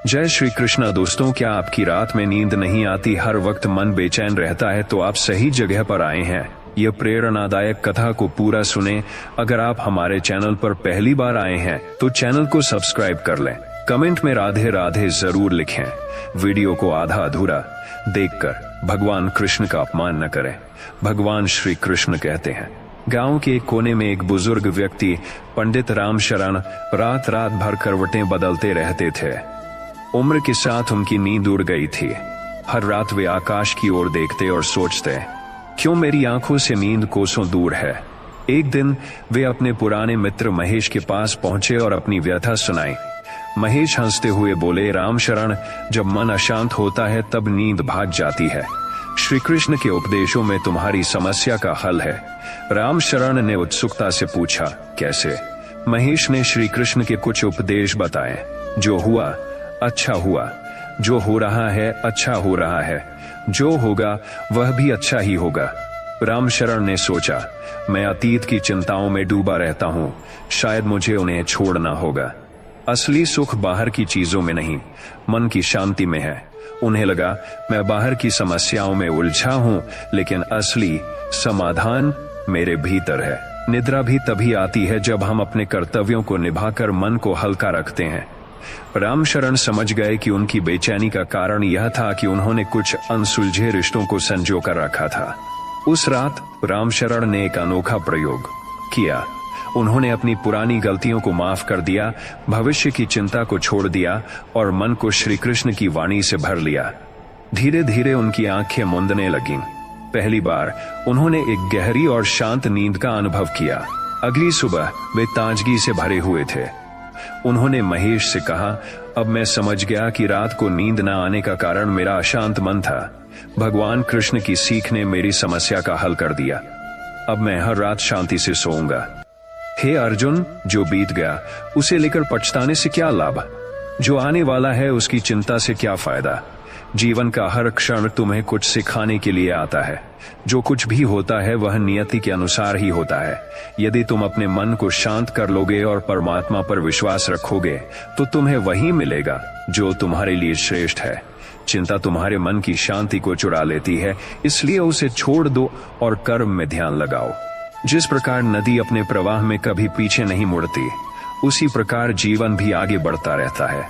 जय श्री कृष्णा। दोस्तों, क्या आपकी रात में नींद नहीं आती, हर वक्त मन बेचैन रहता है? तो आप सही जगह पर आए हैं। यह प्रेरणादायक कथा को पूरा सुने। अगर आप हमारे चैनल पर पहली बार आए हैं तो चैनल को सब्सक्राइब कर लें। कमेंट में राधे राधे जरूर लिखें। वीडियो को आधा अधूरा देखकर भगवान कृष्ण का अपमान न करें। भगवान श्री कृष्ण कहते हैं, गांव के एक कोने में एक बुजुर्ग व्यक्ति पंडित रामशरण रात रात भर करवटें बदलते रहते थे। उम्र के साथ उनकी नींद उड़ गई थी। हर रात वे आकाश की ओर देखते और सोचते, क्यों मेरी आंखों से नींद कोसों दूर है। एक दिन वे अपने पुराने मित्र महेश के पास पहुंचे और अपनी व्यथा सुनाई। महेश हंसते हुए बोले, रामशरण, जब मन अशांत होता है तब नींद भाग जाती है। श्री कृष्ण के उपदेशों में तुम्हारी समस्या का हल है। रामशरण ने उत्सुकता से पूछा, कैसे? महेश ने श्री कृष्ण के कुछ उपदेश बताए। जो हुआ अच्छा हुआ, जो हो रहा है अच्छा हो रहा है, जो होगा वह भी अच्छा ही होगा। रामशरण ने सोचा, मैं अतीत की चिंताओं में डूबा रहता हूँ, शायद मुझे उन्हें छोड़ना होगा। असली सुख बाहर की चीजों में नहीं, मन की शांति में है। उन्हें लगा, मैं बाहर की समस्याओं में उलझा हूँ, लेकिन असली समाधान मेरे भीतर है। निद्रा भी तभी आती है जब हम अपने कर्तव्यों को निभाकर मन को हल्का रखते हैं। रामशरण समझ गए कि उनकी बेचैनी का कारण यह था कि उन्होंने कुछ अनसुलझे रिश्तों को संजो कर रखा था। उस रात रामशरण ने एक अनोखा प्रयोग किया। उन्होंने अपनी पुरानी गलतियों को माफ कर दिया, भविष्य की चिंता को छोड़ दिया और मन को श्री कृष्ण की वाणी से भर लिया। धीरे धीरे उनकी आंखें मूंदने लगीं। पहली बार उन्होंने एक गहरी और शांत नींद का अनुभव किया। अगली सुबह वे ताजगी से भरे हुए थे। उन्होंने महेश से कहा, अब मैं समझ गया कि रात को नींद न आने का कारण मेरा अशांत मन था। भगवान कृष्ण की सीख ने मेरी समस्या का हल कर दिया। अब मैं हर रात शांति से सोऊंगा। हे अर्जुन, जो बीत गया उसे लेकर पछताने से क्या लाभ? जो आने वाला है उसकी चिंता से क्या फायदा? जीवन का हर क्षण तुम्हें कुछ सिखाने के लिए आता है। जो कुछ भी होता है वह नियति के अनुसार ही होता है। यदि तुम अपने मन को शांत कर लोगे और परमात्मा पर विश्वास रखोगे तो तुम्हें वही मिलेगा जो तुम्हारे लिए श्रेष्ठ है। चिंता तुम्हारे मन की शांति को चुरा लेती है, इसलिए उसे छोड़ दो और कर्म में ध्यान लगाओ। जिस प्रकार नदी अपने प्रवाह में कभी पीछे नहीं मुड़ती, उसी प्रकार जीवन भी आगे बढ़ता रहता है।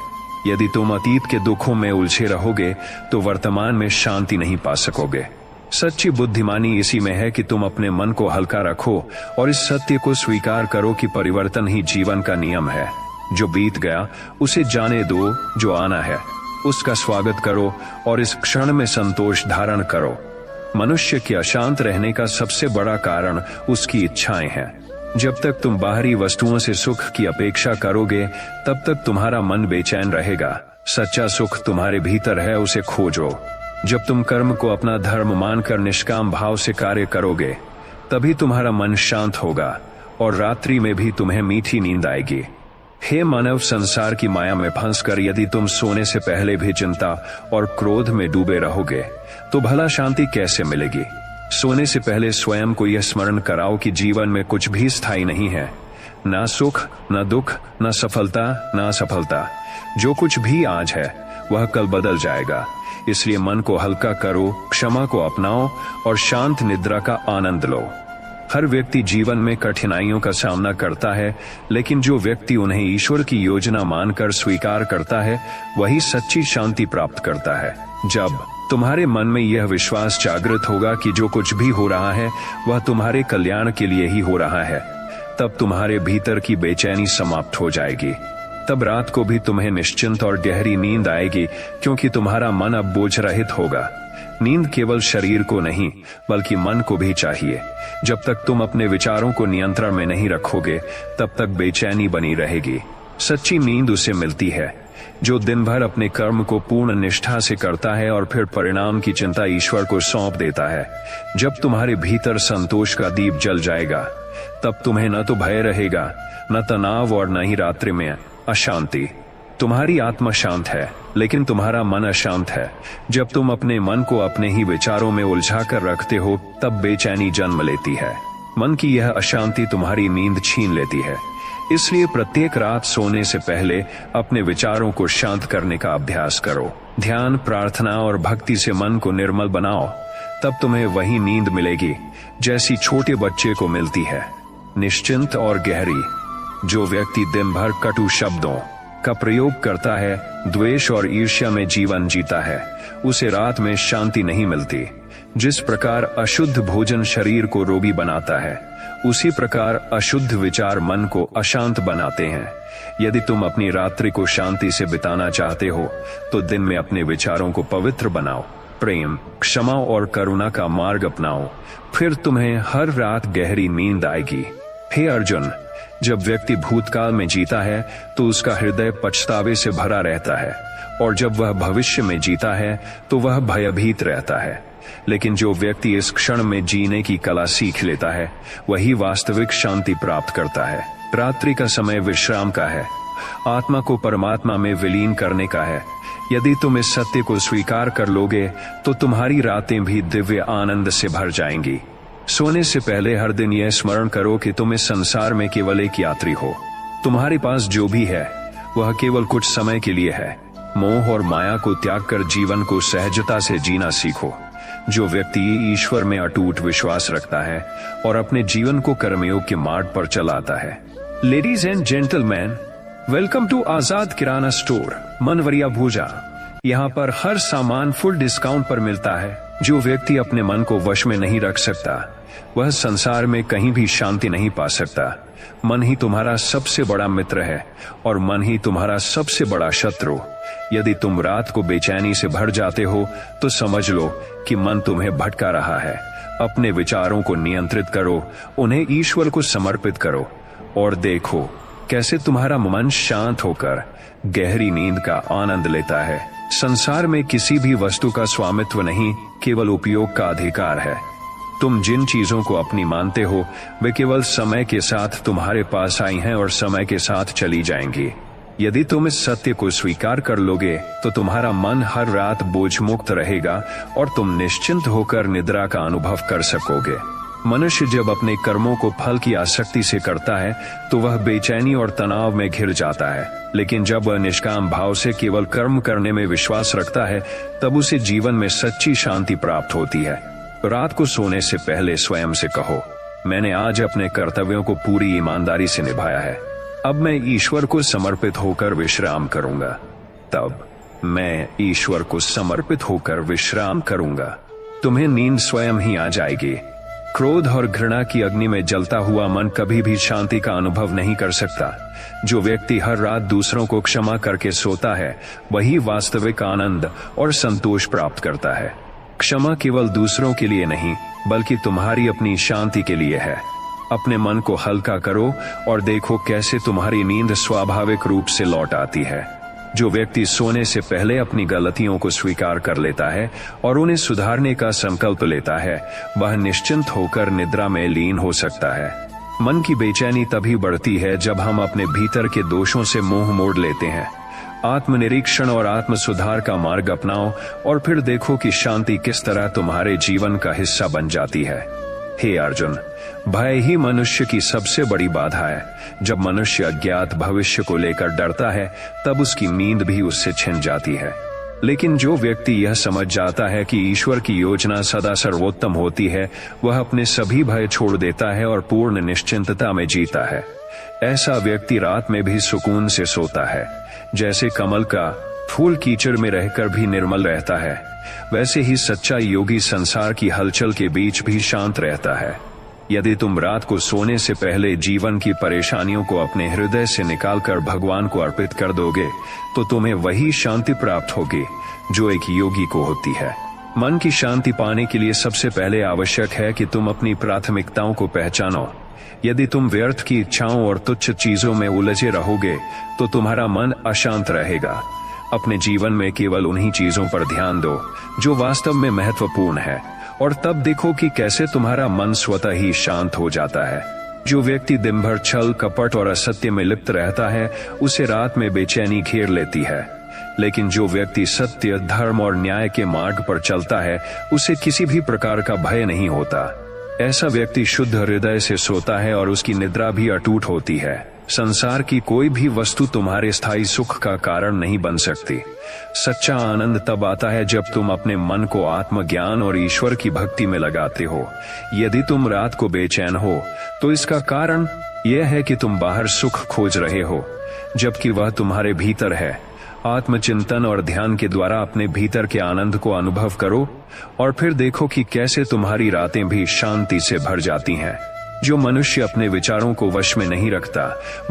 यदि तुम अतीत के दुखों में उलझे रहोगे तो वर्तमान में शांति नहीं पा सकोगे। सच्ची बुद्धिमानी इसी में है कि तुम अपने मन को हल्का रखो और इस सत्य को स्वीकार करो कि परिवर्तन ही जीवन का नियम है। जो बीत गया उसे जाने दो, जो आना है उसका स्वागत करो और इस क्षण में संतोष धारण करो। मनुष्य के अशांत रहने का सबसे बड़ा कारण उसकी इच्छाएं हैं। जब तक तुम बाहरी वस्तुओं से सुख की अपेक्षा करोगे तब तक तुम्हारा मन बेचैन रहेगा। सच्चा सुख तुम्हारे भीतर है, उसे खोजो। जब तुम कर्म को अपना धर्म मानकर निष्काम भाव से कार्य करोगे तभी तुम्हारा मन शांत होगा और रात्रि में भी तुम्हें मीठी नींद आएगी। हे मानव, संसार की माया में फंसकर यदि तुम सोने से पहले भी चिंता और क्रोध में डूबे रहोगे तो भला शांति कैसे मिलेगी? सोने से पहले स्वयं को यह स्मरण कराओ कि जीवन में कुछ भी स्थायी नहीं है। ना सुख, ना दुख, ना सफलता, ना असफलता। जो कुछ भी आज है वह कल बदल जाएगा। इसलिए मन को हल्का करो, क्षमा को अपनाओ और शांत निद्रा का आनंद लो। हर व्यक्ति जीवन में कठिनाइयों का सामना करता है, लेकिन जो व्यक्ति उन्हें ईश्वर की योजना मानकर स्वीकार करता है वही सच्ची शांति प्राप्त करता है। जब तुम्हारे मन में यह विश्वास जागृत होगा कि जो कुछ भी हो रहा है वह तुम्हारे कल्याण के लिए ही हो रहा है, तब तुम्हारे भीतर की बेचैनी समाप्त हो जाएगी। तब रात को भी तुम्हें निश्चिंत और गहरी नींद आएगी, क्योंकि तुम्हारा मन अब बोझ रहित होगा। नींद केवल शरीर को नहीं बल्कि मन को भी चाहिए। जब तक तुम अपने विचारों को नियंत्रण में नहीं रखोगे तब तक बेचैनी बनी रहेगी। सच्ची नींद उसे मिलती है जो दिन भर अपने कर्म को पूर्ण निष्ठा से करता है और फिर परिणाम की चिंता ईश्वर को सौंप देता है। जब तुम्हारे भीतर संतोष का दीप जल जाएगा तब तुम्हें न तो भय रहेगा, न तनाव और न ही रात्रि में अशांति। तुम्हारी आत्मा शांत है लेकिन तुम्हारा मन अशांत है। जब तुम अपने मन को अपने ही विचारों में उलझा कर रखते हो तब बेचैनी जन्म लेती है। मन की यह अशांति तुम्हारी नींद छीन लेती है। इसलिए प्रत्येक रात सोने से पहले अपने विचारों को शांत करने का अभ्यास करो। ध्यान, प्रार्थना और भक्ति से मन को निर्मल बनाओ, तब तुम्हें वही नींद मिलेगी जैसी छोटे बच्चे को मिलती है, निश्चिंत और गहरी। जो व्यक्ति दिन भर कटु शब्दों का प्रयोग करता है, द्वेष और ईर्ष्या में जीवन जीता है, उसे रात में शांति नहीं मिलती। जिस प्रकार अशुद्ध भोजन शरीर को रोगी बनाता है, उसी प्रकार अशुद्ध विचार मन को अशांत बनाते हैं। यदि तुम अपनी रात्रि को शांति से बिताना चाहते हो, तो दिन में अपने विचारों को पवित्र बनाओ, प्रेम, क्षमा और करुणा का मार्ग अपनाओ, फिर तुम्हें हर रात गहरी नींद आएगी। हे अर्जुन, जब व्यक्ति भूतकाल में जीता है तो उसका हृदय पछतावे से भरा रहता है, और जब वह भविष्य में जीता है तो वह भयभीत रहता है। लेकिन जो व्यक्ति इस क्षण में जीने की कला सीख लेता है, वही वास्तविक शांति प्राप्त करता है। रात्रि का समय विश्राम का है, आत्मा को परमात्मा में विलीन करने का है। यदि तुम इस सत्य को स्वीकार कर लोगे तो तुम्हारी रातें भी दिव्य आनंद से भर जाएंगी। सोने से पहले हर दिन यह स्मरण करो कि तुम इस संसार में केवल एक यात्री हो। तुम्हारे पास जो भी है वह केवल कुछ समय के लिए है। मोह और माया को त्याग कर जीवन को सहजता से जीना सीखो। जो व्यक्ति ईश्वर में अटूट विश्वास रखता है और अपने जीवन को कर्मयोग के मार्ग पर चलाता है। Ladies and gentleman, welcome to Azad Kirana store, Manwariya Bhuja. यहाँ पर हर सामान फुल डिस्काउंट पर मिलता है। जो व्यक्ति अपने मन को वश में नहीं रख सकता, वह संसार में कहीं भी शांति नहीं पा सकता। मन ही तुम्हारा सबसे बड़ा मित्र है और मन ही तुम्हारा सबसे बड़ा शत्रु। यदि तुम रात को बेचैनी से भर जाते हो तो समझ लो कि मन तुम्हें भटका रहा है। अपने विचारों को नियंत्रित करो, उन्हें ईश्वर को समर्पित करो और देखो कैसे तुम्हारा मन शांत होकर गहरी नींद का आनंद लेता है। संसार में किसी भी वस्तु का स्वामित्व नहीं, केवल उपयोग का अधिकार है। तुम जिन चीजों को अपनी मानते हो, वे केवल समय के साथ तुम्हारे पास आई हैं और समय के साथ चली जाएंगी। यदि तुम इस सत्य को स्वीकार कर लोगे तो तुम्हारा मन हर रात बोझ मुक्त रहेगा और तुम निश्चिंत होकर निद्रा का अनुभव कर सकोगे। मनुष्य जब अपने कर्मों को फल की आसक्ति से करता है तो वह बेचैनी और तनाव में घिर जाता है, लेकिन जब वह निष्काम भाव से केवल कर्म करने में विश्वास रखता है, तब उसे जीवन में सच्ची शांति प्राप्त होती है। रात को सोने से पहले स्वयं से कहो, मैंने आज अपने कर्तव्यों को पूरी ईमानदारी से निभाया है, अब मैं ईश्वर को समर्पित होकर विश्राम करूंगा। तब मैं ईश्वर को समर्पित होकर विश्राम करूंगा। तुम्हें नींद स्वयं ही आ जाएगी। क्रोध और घृणा की अग्नि में जलता हुआ मन कभी भी शांति का अनुभव नहीं कर सकता। जो व्यक्ति हर रात दूसरों को क्षमा करके सोता है, वही वास्तविक आनंद और संतोष प्राप्त करता है। क्षमा केवल दूसरों के लिए नहीं, बल्कि तुम्हारी अपनी शांति के लिए है। अपने मन को हल्का करो और देखो कैसे तुम्हारी नींद स्वाभाविक रूप से लौट आती है। जो व्यक्ति सोने से पहले अपनी गलतियों को स्वीकार कर लेता है और उन्हें सुधारने का संकल्प लेता है, वह निश्चिंत होकर निद्रा में लीन हो सकता है। मन की बेचैनी तभी बढ़ती है जब हम अपने भीतर के दोषों से मोह मोड़ लेते हैं। आत्मनिरीक्षण और आत्म सुधार का मार्ग अपनाओ और फिर देखो कि शांति किस तरह तुम्हारे जीवन का हिस्सा बन जाती है। हे अर्जुन, भय ही मनुष्य की सबसे बड़ी बाधा है। जब मनुष्य अज्ञात भविष्य को लेकर डरता है, तब उसकी नींद भी उससे छिन जाती है। लेकिन जो व्यक्ति यह समझ जाता है कि ईश्वर की योजना सदा सर्वोत्तम होती है, वह अपने सभी भय छोड़ देता है और पूर्ण निश्चिंतता में जीता है। ऐसा व्यक्ति रात में भी सुकून से सोता है। जैसे कमल का फूल कीचड़ में रहकर भी निर्मल रहता है, वैसे ही सच्चा योगी संसार की हलचल के बीच भी शांत रहता है। यदि तुम रात को सोने से पहले जीवन की परेशानियों को अपने हृदय से निकालकर भगवान को अर्पित कर दोगे, तो तुम्हें वही शांति प्राप्त होगी जो एक योगी को होती है। मन की शांति पाने के लिए सबसे पहले आवश्यक है कि तुम अपनी प्राथमिकताओं को पहचानो। यदि तुम व्यर्थ की इच्छाओं और तुच्छ चीजों में उलझे रहोगे, तो तुम्हारा मन अशांत रहेगा। अपने जीवन में केवल उन्हीं चीजों पर ध्यान दो जो वास्तव में महत्वपूर्ण है, और तब देखो कि कैसे तुम्हारा मन स्वतः ही शांत हो जाता है। जो व्यक्ति दिन भर छल, कपट और असत्य में लिप्त रहता है, उसे रात में बेचैनी घेर लेती है। लेकिन जो व्यक्ति सत्य, धर्म और न्याय के मार्ग पर चलता है, उसे किसी भी प्रकार का भय नहीं होता। ऐसा व्यक्ति शुद्ध हृदय से सोता है और उसकी निद्रा भी अटूट होती है। संसार की कोई भी वस्तु तुम्हारे स्थायी सुख का कारण नहीं बन सकती। सच्चा आनंद तब आता है जब तुम अपने मन को आत्मज्ञान और ईश्वर की भक्ति में लगाते हो। यदि तुम रात को बेचैन हो तो इसका कारण यह है कि तुम बाहर सुख खोज रहे हो, जबकि वह तुम्हारे भीतर है। आत्मचिंतन और ध्यान के द्वारा अपने भीतर के आनंद को अनुभव करो और फिर देखो कि कैसे तुम्हारी रातें भी शांति से भर जाती हैं। जो मनुष्य अपने विचारों को वश में नहीं रखता,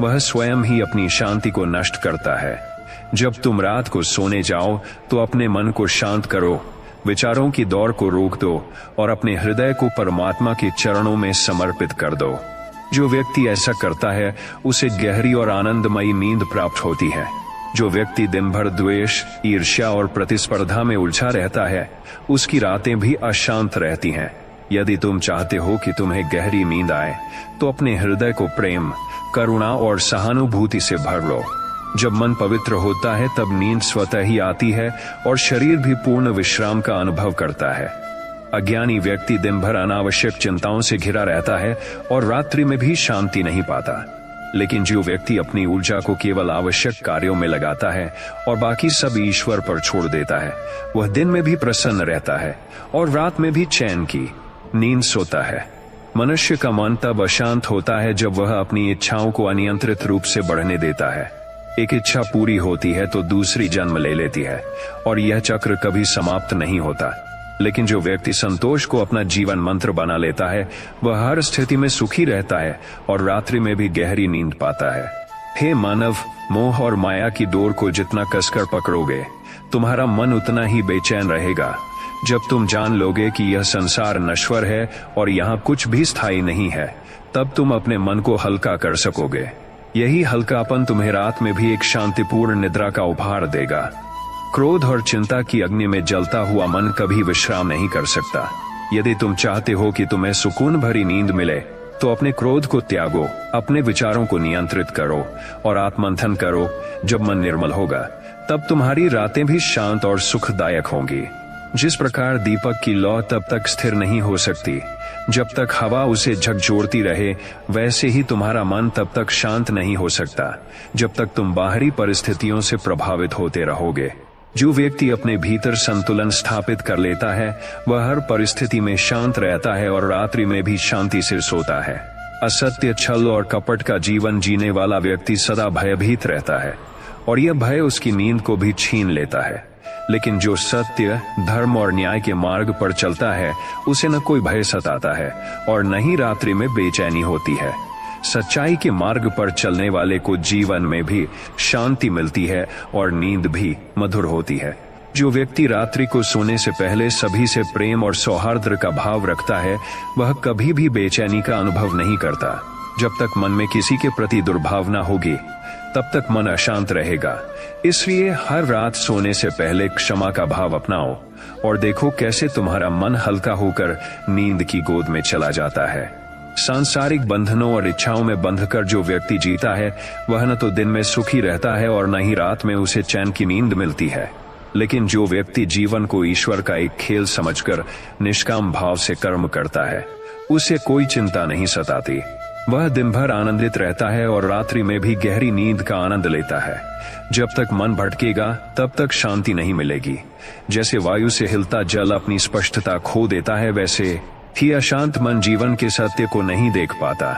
वह स्वयं ही अपनी शांति को नष्ट करता है। जब तुम रात को सोने जाओ तो अपने मन को शांत करो, विचारों की दौड़ को रोक दो और अपने हृदय को परमात्मा के चरणों में समर्पित कर दो। जो व्यक्ति ऐसा करता है उसे गहरी और आनंदमयी नींद प्राप्त होती है। जो व्यक्ति दिन भर द्वेष, ईर्ष्या और प्रतिस्पर्धा में उलझा रहता है, उसकी रातें भी अशांत रहती हैं। यदि तुम चाहते हो कि तुम्हें गहरी नींद आए तो अपने हृदय को प्रेम, करुणा और सहानुभूति से भर लो। जब मन पवित्र होता है तब नींद स्वतः ही आती है और शरीर भी पूर्ण विश्राम का अनुभव करता है। अज्ञानी व्यक्ति दिन भर अनावश्यक चिंताओं से घिरा रहता है और रात्रि में भी शांति नहीं पाता। लेकिन जो व्यक्ति अपनी ऊर्जा को केवल आवश्यक कार्यों में लगाता है और बाकी सब ईश्वर पर छोड़ देता है, वह दिन में भी प्रसन्न रहता है और रात में भी चैन की नींद सोता है। मनुष्य का मन तब अशांत होता है जब वह अपनी इच्छाओं को अनियंत्रित रूप से बढ़ने देता है। एक इच्छा पूरी होती है तो दूसरी जन्म ले लेती है और यह चक्र कभी समाप्त नहीं होता। लेकिन जो व्यक्ति संतोष को अपना जीवन मंत्र बना लेता है, वह हर स्थिति में सुखी रहता है और रात्रि में भी गहरी नींद पाता है। हे मानव, मोह और माया की डोर को जितना कसकर पकड़ोगे, तुम्हारा मन उतना ही बेचैन रहेगा। जब तुम जान लोगे कि यह संसार नश्वर है और यहाँ कुछ भी स्थायी नहीं है, तब तुम अपने मन को हल्का कर सकोगे। यही हल्कापन तुम्हें रात में भी एक शांतिपूर्ण निद्रा का उपहार देगा। क्रोध और चिंता की अग्नि में जलता हुआ मन कभी विश्राम नहीं कर सकता। यदि तुम चाहते हो कि तुम्हें सुकून भरी नींद मिले, तो अपने क्रोध को त्यागो, अपने विचारों को नियंत्रित करो और आत्ममंथन करो। जब मन निर्मल होगा, तब तुम्हारी रातें भी शांत और सुखदायक होंगी। जिस प्रकार दीपक की लौ तब तक स्थिर नहीं हो सकती जब तक हवा उसे झकझोरती रहे, वैसे ही तुम्हारा मन तब तक शांत नहीं हो सकता जब तक तुम बाहरी परिस्थितियों से प्रभावित होते रहोगे। जो व्यक्ति अपने भीतर संतुलन स्थापित कर लेता है, वह हर परिस्थिति में शांत रहता है और रात्रि में भी शांति से सोता है। असत्य, छल और कपट का जीवन जीने वाला व्यक्ति सदा भयभीत रहता है और यह भय उसकी नींद को भी छीन लेता है। लेकिन जो सत्य, धर्म और न्याय के मार्ग पर चलता है, उसे न कोई भय सताता है और न ही रात्रि में बेचैनी होती है। सच्चाई के मार्ग पर चलने वाले को जीवन में भी शांति मिलती है और नींद भी मधुर होती है। जो व्यक्ति रात्रि को सोने से पहले सभी से प्रेम और सौहार्द का भाव रखता है, वह कभी भी बेचैनी का अनुभव नहीं करता। जब तक मन में किसी के प्रति दुर्भावना होगी, तब तक मन अशांत रहेगा। इसलिए हर रात सोने से पहले क्षमा का भाव अपनाओ और देखो कैसे तुम्हारा मन हल्का होकर नींद की गोद में चला जाता है। सांसारिक बंधनों और इच्छाओं में बंधकर जो व्यक्ति जीता है, वह न तो दिन में सुखी रहता है और न ही रात में उसे चैन की नींद मिलती है। लेकिन जो व्यक्ति जीवन को ईश्वर का एक खेल समझकर निष्काम भाव से कर्म करता है, उसे कोई चिंता नहीं सताती। वह दिन भर आनंदित रहता है और रात्रि में भी गहरी नींद का आनंद लेता है। जब तक मन भटकेगा, तब तक शांति नहीं मिलेगी। जैसे वायु से हिलता जल अपनी स्पष्टता खो देता है, वैसे ही अशांत मन जीवन के सत्य को नहीं देख पाता।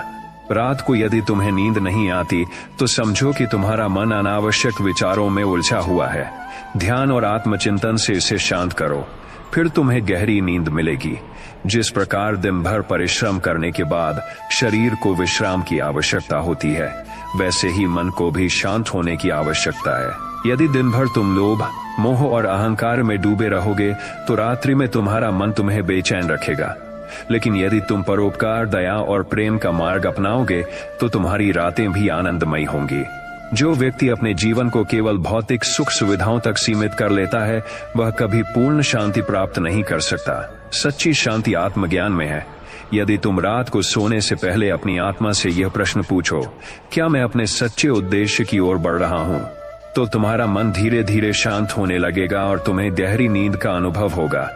रात को यदि तुम्हें नींद नहीं आती, तो समझो कि तुम्हारा मन अनावश्यक विचारों में उलझा हुआ है। ध्यान और आत्मचिंतन से इसे शांत करो, फिर तुम्हें गहरी नींद मिलेगी। जिस प्रकार दिन भर परिश्रम करने के बाद शरीर को विश्राम की आवश्यकता होती है, वैसे ही मन को भी शांत होने की आवश्यकता है। यदि दिन भर तुम लोभ, मोह और अहंकार में डूबे रहोगे, तो रात्रि में तुम्हारा मन तुम्हें बेचैन रखेगा। लेकिन यदि तुम परोपकार, दया और प्रेम का मार्ग अपनाओगे, तो तुम्हारी रातें भी आनंदमयी होंगी। जो व्यक्ति अपने जीवन को केवल भौतिक सुख सुविधाओं तक सीमित कर लेता है, वह कभी पूर्ण शांति प्राप्त नहीं कर सकता। सच्ची शांति आत्मज्ञान में है। यदि तुम रात को सोने से पहले अपनी आत्मा से यह प्रश्न पूछो, क्या मैं अपने सच्चे उद्देश्य की ओर बढ़ रहा हूँ, तो तुम्हारा मन धीरे धीरे शांत होने लगेगा और तुम्हें गहरी नींद का अनुभव होगा।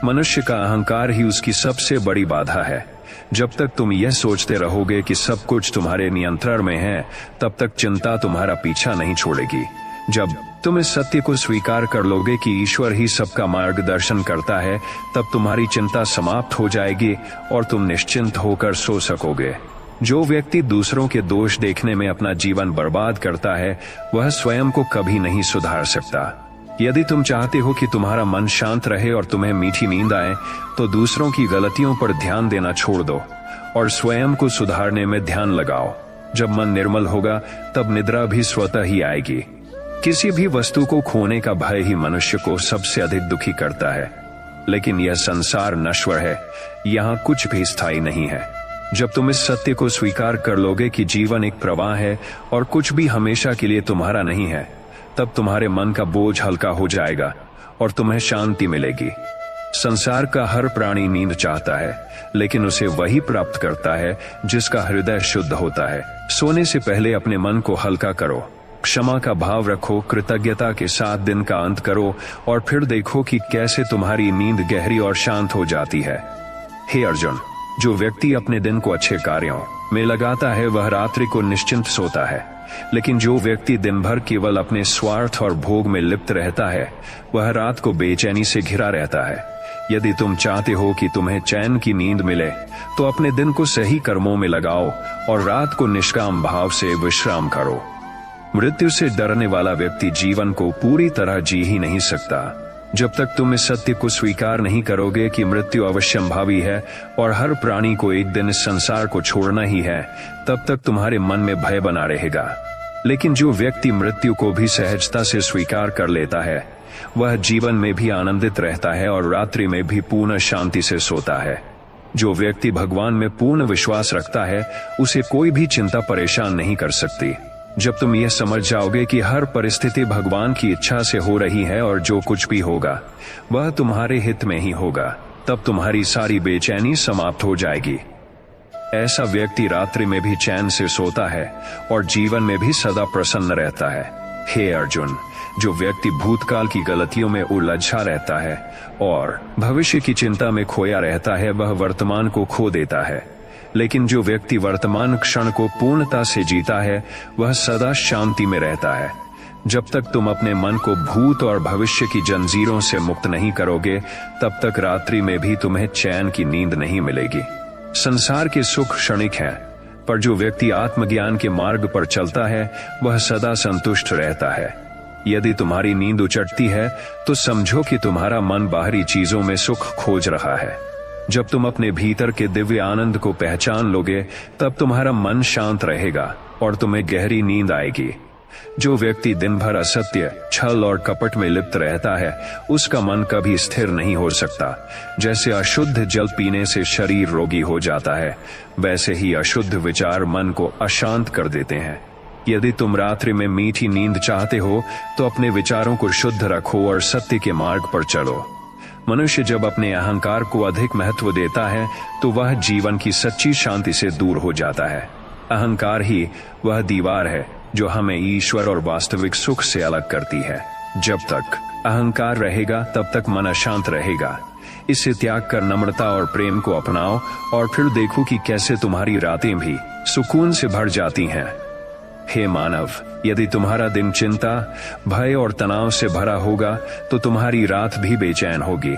मनुष्य का अहंकार ही उसकी सबसे बड़ी बाधा है। जब तक तुम यह सोचते रहोगे कि सब कुछ तुम्हारे नियंत्रण में है, तब तक चिंता तुम्हारा पीछा नहीं छोड़ेगी। जब तुम इस सत्य को स्वीकार कर लोगे कि ईश्वर ही सबका मार्गदर्शन करता है, तब तुम्हारी चिंता समाप्त हो जाएगी और तुम निश्चिंत होकर सो सकोगे। जो व्यक्ति दूसरों के दोष देखने में अपना जीवन बर्बाद करता है, वह स्वयं को कभी नहीं सुधार सकता। यदि तुम चाहते हो कि तुम्हारा मन शांत रहे और तुम्हें मीठी नींद आए, तो दूसरों की गलतियों पर ध्यान देना छोड़ दो और स्वयं को सुधारने में ध्यान लगाओ। जब मन निर्मल होगा, तब निद्रा भी स्वतः ही आएगी। किसी भी वस्तु को खोने का भय ही मनुष्य को सबसे अधिक दुखी करता है, लेकिन यह संसार नश्वर है, यहाँ कुछ भी स्थायी नहीं है। जब तुम इस सत्य को स्वीकार कर लोगे कि जीवन एक प्रवाह है और कुछ भी हमेशा के लिए तुम्हारा नहीं है, तब तुम्हारे मन का बोझ हल्का हो जाएगा और तुम्हें शांति मिलेगी। संसार का हर प्राणी नींद चाहता है, लेकिन उसे वही प्राप्त करता है जिसका हृदय शुद्ध होता है। सोने से पहले अपने मन को हल्का करो, क्षमा का भाव रखो, कृतज्ञता के साथ दिन का अंत करो और फिर देखो कि कैसे तुम्हारी नींद गहरी और शांत हो जाती है। हे अर्जुन, जो व्यक्ति अपने दिन को अच्छे कार्यों में लगाता है, वह रात्रि को निश्चिंत सोता है, लेकिन जो व्यक्ति दिन भर केवल अपने स्वार्थ और भोग में लिप्त रहता है, वह रात को बेचैनी से घिरा रहता है। यदि तुम चाहते हो कि तुम्हें चैन की नींद मिले, तो अपने दिन को सही कर्मों में लगाओ और रात को निष्काम भाव से विश्राम करो। मृत्यु से डरने वाला व्यक्ति जीवन को पूरी तरह जी ही नहीं सकता। जब तक तुम इस सत्य को स्वीकार नहीं करोगे कि मृत्यु अवश्यंभावी है और हर प्राणी को एक दिन इस संसार को छोड़ना ही है, तब तक तुम्हारे मन में भय बना रहेगा। लेकिन जो व्यक्ति मृत्यु को भी सहजता से स्वीकार कर लेता है, वह जीवन में भी आनंदित रहता है और रात्रि में भी पूर्ण शांति से सोता है। जो व्यक्ति भगवान में पूर्ण विश्वास रखता है, उसे कोई भी चिंता परेशान नहीं कर सकती। जब तुम यह समझ जाओगे कि हर परिस्थिति भगवान की इच्छा से हो रही है और जो कुछ भी होगा वह तुम्हारे हित में ही होगा, तब तुम्हारी सारी बेचैनी समाप्त हो जाएगी। ऐसा व्यक्ति रात्रि में भी चैन से सोता है और जीवन में भी सदा प्रसन्न रहता है। हे अर्जुन, जो व्यक्ति भूतकाल की गलतियों में उलझा रहता है और भविष्य की चिंता में खोया रहता है, वह वर्तमान को खो देता है। लेकिन जो व्यक्ति वर्तमान क्षण को पूर्णता से जीता है, वह सदा शांति में रहता है। जब तक तुम अपने मन को भूत और भविष्य की जंजीरों से मुक्त नहीं करोगे, तब तक रात्रि में भी तुम्हें चैन की नींद नहीं मिलेगी। संसार के सुख क्षणिक हैं, पर जो व्यक्ति आत्मज्ञान के मार्ग पर चलता है, वह सदा संतुष्ट रहता है। यदि तुम्हारी नींद उचटती है, तो समझो कि तुम्हारा मन बाहरी चीजों में सुख खोज रहा है। जब तुम अपने भीतर के दिव्य आनंद को पहचान लोगे, तब तुम्हारा मन शांत रहेगा और तुम्हें गहरी नींद आएगी। जो व्यक्ति दिन भर असत्य, छल और कपट में लिप्त रहता है, उसका मन कभी स्थिर नहीं हो सकता। जैसे अशुद्ध जल पीने से शरीर रोगी हो जाता है, वैसे ही अशुद्ध विचार मन को अशांत कर देते हैं। यदि तुम रात्रि में मीठी नींद चाहते हो, तो अपने विचारों को शुद्ध रखो और सत्य के मार्ग पर चलो। मनुष्य जब अपने अहंकार को अधिक महत्व देता है, तो वह जीवन की सच्ची शांति से दूर हो जाता है। अहंकार ही वह दीवार है जो हमें ईश्वर और वास्तविक सुख से अलग करती है। जब तक अहंकार रहेगा, तब तक मन अशांत रहेगा। इसे त्याग कर नम्रता और प्रेम को अपनाओ और फिर देखो कि कैसे तुम्हारी रातें भी सुकून से भर जाती हैं। हे मानव, यदि तुम्हारा दिन चिंता, भय और तनाव से भरा होगा, तो तुम्हारी रात भी बेचैन होगी।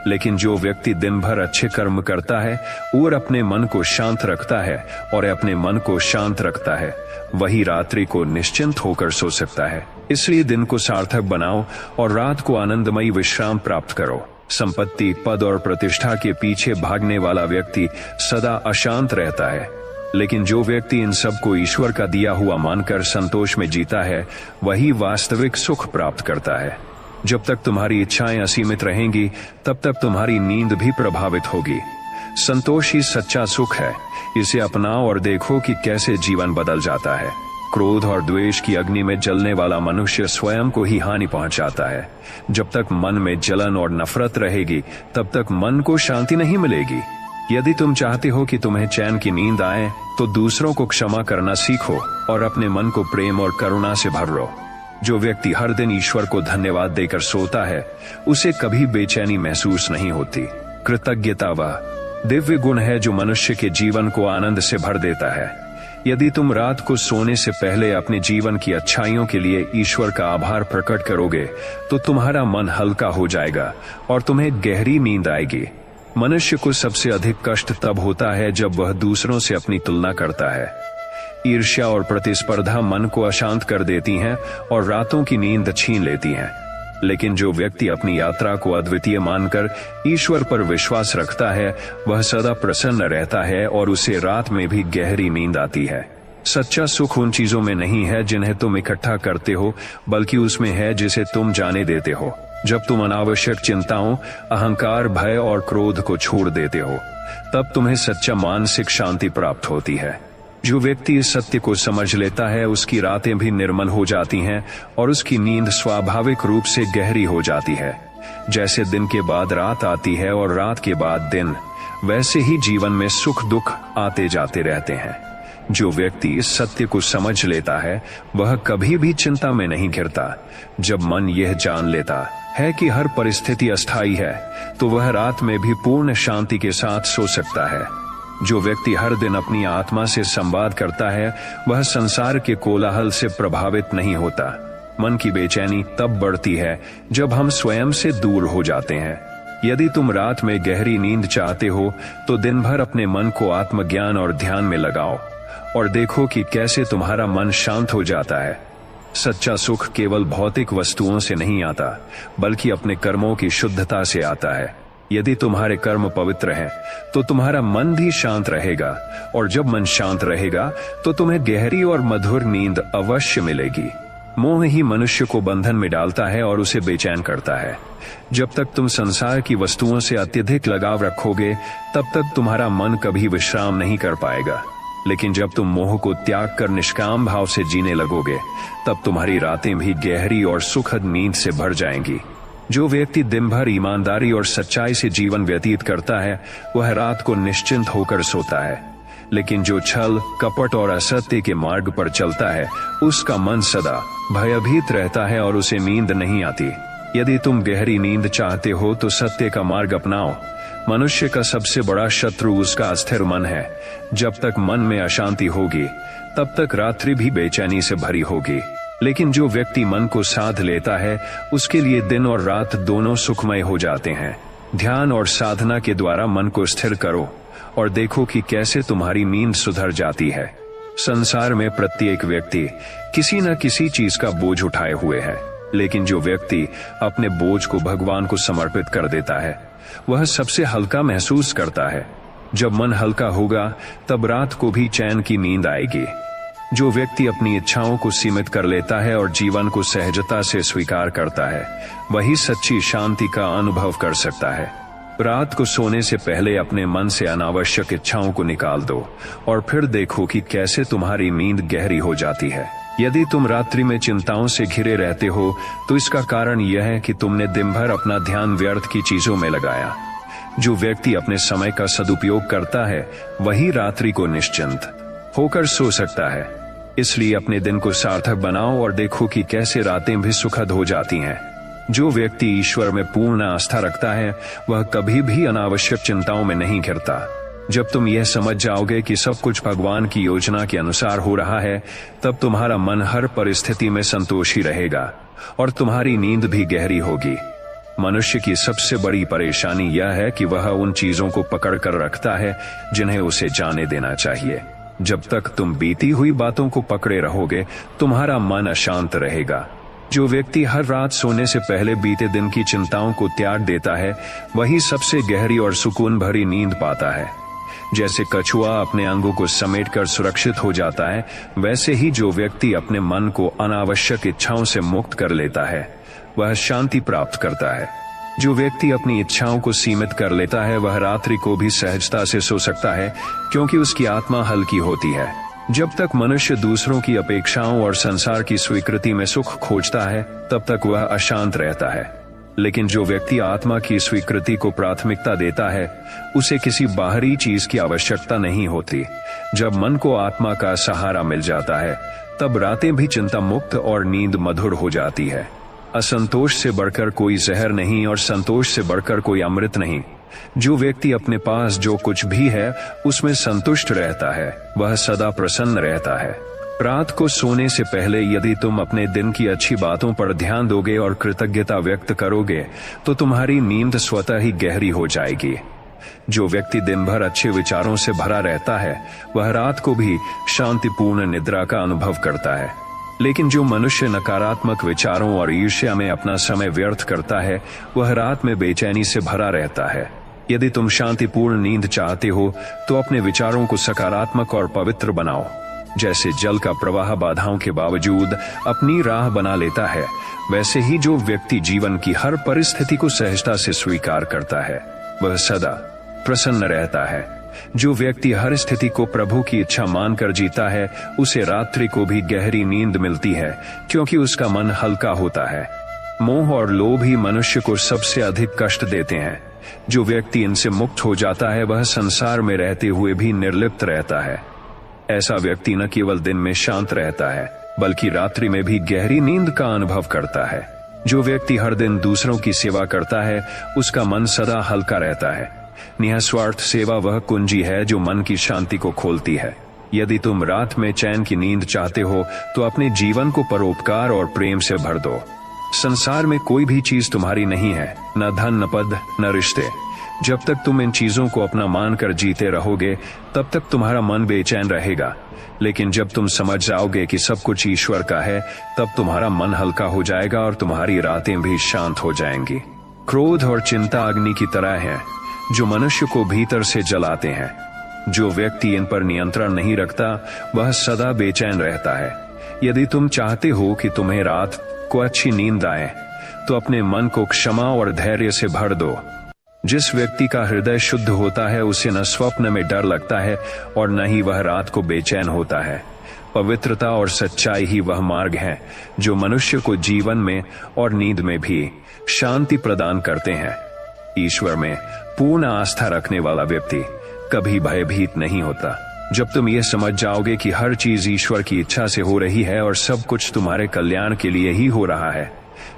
लेकिन जो व्यक्ति दिन भर अच्छे कर्म करता है और अपने मन को शांत रखता है और अपने मन को शांत रखता है, वही रात्रि को निश्चिंत होकर सो सकता है। इसलिए दिन को सार्थक बनाओ और रात को आनंदमयी विश्राम प्राप्त करो। संपत्ति, पद और प्रतिष्ठा के पीछे भागने वाला व्यक्ति सदा अशांत रहता है, लेकिन जो व्यक्ति इन सब को ईश्वर का दिया हुआ मानकर संतोष में जीता है, वही वास्तविक सुख प्राप्त करता है। जब तक तुम्हारी इच्छाएं असीमित रहेंगी, तब तक तुम्हारी नींद भी प्रभावित होगी। संतोष ही सच्चा सुख है। इसे अपनाओ और देखो कि कैसे जीवन बदल जाता है। क्रोध और द्वेष की अग्नि में जलने वाला मनुष्य स्वयं को ही हानि पहुंचाता है। जब तक मन में जलन और नफरत रहेगी, तब तक मन को शांति नहीं मिलेगी। यदि तुम चाहते हो कि तुम्हें चैन की नींद आए, तो दूसरों को क्षमा करना सीखो और अपने मन को प्रेम और करुणा से भर लो। जो व्यक्ति हर दिन ईश्वर को धन्यवाद देकर सोता है, उसे कभी बेचैनी महसूस नहीं होती। कृतज्ञता व दिव्य गुण है जो मनुष्य के जीवन को आनंद से भर देता है। यदि तुम रात को सोने से पहले अपने जीवन की अच्छाइयों के लिए ईश्वर का आभार प्रकट करोगे तो तुम्हारा मन हल्का हो जाएगा और तुम्हें गहरी नींद आएगी। मनुष्य को सबसे अधिक कष्ट तब होता है जब वह दूसरों से अपनी तुलना करता है। ईर्ष्या और प्रतिस्पर्धा मन को अशांत कर देती हैं और रातों की नींद छीन लेती हैं। लेकिन जो व्यक्ति अपनी यात्रा को अद्वितीय मानकर ईश्वर पर विश्वास रखता है वह सदा प्रसन्न रहता है और उसे रात में भी गहरी नींद आती है। सच्चा सुख उन चीजों में नहीं है जिन्हें तुम इकट्ठा करते हो, बल्कि उसमें है जिसे तुम जाने देते हो। जब तुम अनावश्यक चिंताओं, अहंकार, भय और क्रोध को छोड़ देते हो तब तुम्हें सच्चा मानसिक शांति प्राप्त होती है। जो व्यक्ति इस सत्य को समझ लेता है उसकी रातें भी निर्मल हो जाती हैं और उसकी नींद स्वाभाविक रूप से गहरी हो जाती है। जैसे दिन के बाद रात आती है और रात के बाद दिन, वैसे ही जीवन में सुख दुख आते जाते रहते हैं। जो व्यक्ति इस सत्य को समझ लेता है वह कभी भी चिंता में नहीं घिरता। जब मन यह जान लेता है कि हर परिस्थिति अस्थायी है तो वह रात में भी पूर्ण शांति के साथ सो सकता है। जो व्यक्ति हर दिन अपनी आत्मा से संवाद करता है वह संसार के कोलाहल से प्रभावित नहीं होता। मन की बेचैनी तब बढ़ती है जब हम स्वयं से दूर हो जाते हैं। यदि तुम रात में गहरी नींद चाहते हो तो दिन भर अपने मन को आत्मज्ञान और ध्यान में लगाओ और देखो कि कैसे तुम्हारा मन शांत हो जाता है। सच्चा सुख केवल भौतिक वस्तुओं से नहीं आता बल्कि अपने कर्मों की शुद्धता से आता है। यदि तुम्हारे कर्म पवित्र हैं तो तुम्हारा मन भी शांत रहेगा और जब मन शांत रहेगा तो तुम्हें गहरी और मधुर नींद अवश्य मिलेगी। मोह ही मनुष्य को बंधन में डालता है और उसे बेचैन करता है। जब तक तुम संसार की वस्तुओं से अत्यधिक लगाव रखोगे तब तक तुम्हारा मन कभी विश्राम नहीं कर पाएगा। लेकिन जब तुम मोह को त्याग कर निष्काम भाव से जीने लगोगे तब तुम्हारी रातें भी गहरी और सुखद नींद से भर जाएंगी। जो व्यक्ति दिन भर ईमानदारी और सच्चाई से जीवन व्यतीत करता है वह रात को निश्चिंत होकर सोता है। लेकिन जो छल, कपट और असत्य के मार्ग पर चलता है उसका मन सदा भयभीत रहता है और उसे नींद नहीं आती। यदि तुम गहरी नींद चाहते हो तो सत्य का मार्ग अपनाओ। मनुष्य का सबसे बड़ा शत्रु उसका अस्थिर मन है। जब तक मन में अशांति होगी तब तक रात्रि भी बेचैनी से भरी होगी। लेकिन जो व्यक्ति मन को साध लेता है उसके लिए दिन और रात दोनों सुखमय हो जाते हैं। ध्यान और साधना के द्वारा मन को स्थिर करो और देखो कि कैसे तुम्हारी नींद सुधर जाती है। संसार में प्रत्येक व्यक्ति किसी न किसी चीज का बोझ उठाए हुए है, लेकिन जो व्यक्ति अपने बोझ को भगवान को समर्पित कर देता है वह सबसे हल्का महसूस करता है। जब मन हल्का होगा तब रात को भी चैन की नींद आएगी। जो व्यक्ति अपनी इच्छाओं को सीमित कर लेता है और जीवन को सहजता से स्वीकार करता है वही सच्ची शांति का अनुभव कर सकता है। रात को सोने से पहले अपने मन से अनावश्यक इच्छाओं को निकाल दो और फिर देखो कि कैसे तुम्हारी नींद गहरी हो जाती है। यदि तुम रात्रि में चिंताओं से घिरे रहते हो तो इसका कारण यह है कि तुमने दिन भर अपना ध्यान व्यर्थ की चीजों में लगाया। जो व्यक्ति अपने समय का सदुपयोग करता है वही रात्रि को निश्चिंत होकर सो सकता है। इसलिए अपने दिन को सार्थक बनाओ और देखो कि कैसे रातें भी सुखद हो जाती हैं। जो व्यक्ति ईश्वर में पूर्ण आस्था रखता है वह कभी भी अनावश्यक चिंताओं में नहीं घिरता। जब तुम यह समझ जाओगे कि सब कुछ भगवान की योजना के अनुसार हो रहा है तब तुम्हारा मन हर परिस्थिति में संतोषी रहेगा और तुम्हारी नींद भी गहरी होगी। मनुष्य की सबसे बड़ी परेशानी यह है कि वह उन चीजों को पकड़ कर रखता है जिन्हें उसे जाने देना चाहिए। जब तक तुम बीती हुई बातों को पकड़े रहोगे तुम्हारा मन अशांत रहेगा। जो व्यक्ति हर रात सोने से पहले बीते दिन की चिंताओं को त्याग देता है वही सबसे गहरी और सुकून भरी नींद पाता है। जैसे कछुआ अपने अंगों को समेटकर सुरक्षित हो जाता है वैसे ही जो व्यक्ति अपने मन को अनावश्यक इच्छाओं से मुक्त कर लेता है वह शांति प्राप्त करता है। जो व्यक्ति अपनी इच्छाओं को सीमित कर लेता है वह रात्रि को भी सहजता से सो सकता है क्योंकि उसकी आत्मा हल्की होती है। जब तक मनुष्य दूसरों की अपेक्षाओं और संसार की स्वीकृति में सुख खोजता है तब तक वह अशांत रहता है। लेकिन जो व्यक्ति आत्मा की स्वीकृति को प्राथमिकता देता है उसे किसी बाहरी चीज की आवश्यकता नहीं होती। जब मन को आत्मा का सहारा मिल जाता है तब रातें भी चिंता मुक्त और नींद मधुर हो जाती है। असंतोष से बढ़कर कोई जहर नहीं और संतोष से बढ़कर कोई अमृत नहीं। जो व्यक्ति अपने पास जो कुछ भी है उसमें संतुष्ट रहता है, वह सदा प्रसन्न रहता है। रात को सोने से पहले यदि तुम अपने दिन की अच्छी बातों पर ध्यान दोगे और कृतज्ञता व्यक्त करोगे तो तुम्हारी नींद स्वतः ही गहरी हो जाएगी। जो व्यक्ति दिन भर अच्छे विचारों से भरा रहता है वह रात को भी शांतिपूर्ण निद्रा का अनुभव करता है। लेकिन जो मनुष्य नकारात्मक विचारों और ईर्ष्या में अपना समय व्यर्थ करता है वह रात में बेचैनी से भरा रहता है। यदि तुम शांतिपूर्ण नींद चाहते हो तो अपने विचारों को सकारात्मक और पवित्र बनाओ। जैसे जल का प्रवाह बाधाओं के बावजूद अपनी राह बना लेता है, वैसे ही जो व्यक्ति जीवन की हर परिस्थिति को सहजता से स्वीकार करता है वह सदा प्रसन्न रहता है। जो व्यक्ति हर स्थिति को प्रभु की इच्छा मानकर जीता है उसे रात्रि को भी गहरी नींद मिलती है, क्योंकि उसका मन हल्का होता है। मोह और लोभ ही मनुष्य को सबसे अधिक कष्ट देते हैं। जो व्यक्ति इनसे मुक्त हो जाता है वह संसार में रहते हुए भी निर्लिप्त रहता है। ऐसा व्यक्ति न केवल दिन में शांत रहता है बल्कि रात्रि में भी गहरी नींद का अनुभव करता है। जो व्यक्ति हर दिन दूसरों की सेवा करता है उसका मन सदा हल्का रहता है। निःस्वार्थ सेवा वह कुंजी है जो मन की शांति को खोलती है। यदि तुम रात में चैन की नींद चाहते हो तो अपने जीवन को परोपकार और प्रेम से भर दो। संसार में कोई भी चीज तुम्हारी नहीं है, न धन, न पद, न रिश्ते। जब तक तुम इन चीजों को अपना मानकर जीते रहोगे तब तक तुम्हारा मन बेचैन रहेगा। लेकिन जब तुम समझ जाओगे कि सब कुछ ईश्वर का है तब तुम्हारा मन हल्का हो जाएगा और तुम्हारी रातें भी शांत हो जाएंगी। क्रोध और चिंता अग्नि की तरह है जो मनुष्य को भीतर से जलाते हैं। जो व्यक्ति इन पर नियंत्रण नहीं रखता वह सदा बेचैन रहता है। यदि तुम चाहते हो कि तुम्हें रात को अच्छी नींद आए तो अपने मन को क्षमा और धैर्य से भर दो। जिस व्यक्ति का हृदय शुद्ध होता है उसे न स्वप्न में डर लगता है और न ही वह रात को बेचैन होता है। पवित्रता और सच्चाई ही वह मार्ग है जो मनुष्य को जीवन में और नींद में भी शांति प्रदान करते हैं। ईश्वर में पूर्ण आस्था रखने वाला व्यक्ति कभी भयभीत नहीं होता। जब तुम ये समझ जाओगे कि हर चीज ईश्वर की इच्छा से हो रही है और सब कुछ तुम्हारे कल्याण के लिए ही हो रहा है,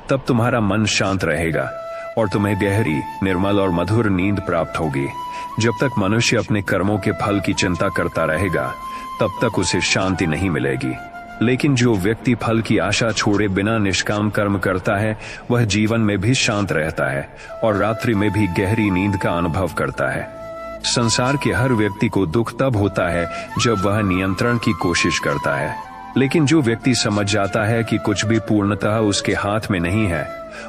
तब तुम्हारा मन शांत रहेगा और तुम्हें गहरी, निर्मल और मधुर नींद प्राप्त होगी। जब तक मनुष्य अपने कर्मों के फल की चिंता करता रहेगा तब तक उसे शांति नहीं मिलेगी। लेकिन जो व्यक्ति फल की आशा छोड़े बिना निष्काम कर्म करता है वह जीवन में भी शांत रहता है और रात्रि में भी गहरी नींद का अनुभव करता है। संसार के हर व्यक्ति को दुख तब होता है जब वह नियंत्रण की कोशिश करता है। लेकिन जो व्यक्ति समझ जाता है कि कुछ भी पूर्णतः उसके हाथ में नहीं है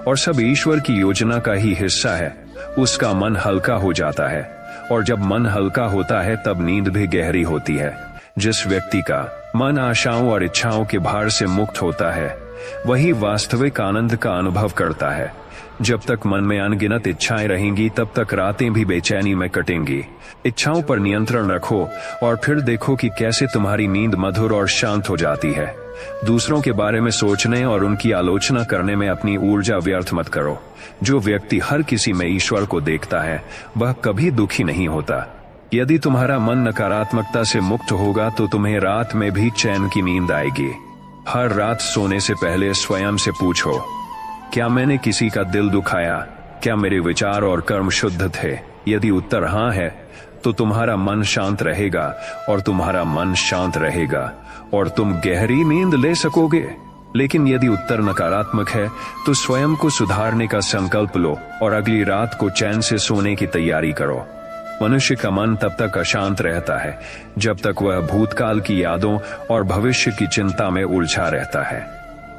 और सब ईश्वर की योजना का ही हिस्सा है, उसका मन हल्का हो जाता है। और जब मन हल्का होता है तब नींद भी गहरी होती है। जिस व्यक्ति का मन आशाओं और इच्छाओं के भार से मुक्त होता है वही वास्तविक आनंद का अनुभव करता है। जब तक मन में अनगिनत इच्छाएं रहेंगी तब तक रातें भी बेचैनी में कटेंगी। इच्छाओं पर नियंत्रण रखो और फिर देखो कि कैसे तुम्हारी नींद मधुर और शांत हो जाती है। दूसरों के बारे में सोचने और उनकी आलोचना करने में अपनी ऊर्जा व्यर्थ मत करो। जो व्यक्ति हर किसी में ईश्वर को देखता है वह कभी दुखी नहीं होता। यदि तुम्हारा मन नकारात्मकता से मुक्त होगा तो तुम्हें रात में भी चैन की नींद आएगी। हर रात सोने से पहले स्वयं से पूछो, क्या मैंने किसी का दिल दुखाया? क्या मेरे विचार और कर्म शुद्ध थे? यदि उत्तर हाँ है तो तुम्हारा मन शांत रहेगा और तुम्हारा मन शांत रहेगा और तुम गहरी नींद ले सकोगे। लेकिन यदि उत्तर नकारात्मक है तो स्वयं को सुधारने का संकल्प लो और अगली रात को चैन से सोने की तैयारी करो। मनुष्य का मन तब तक अशांत रहता है जब तक वह भूतकाल की यादों और भविष्य की चिंता में उलझा रहता है।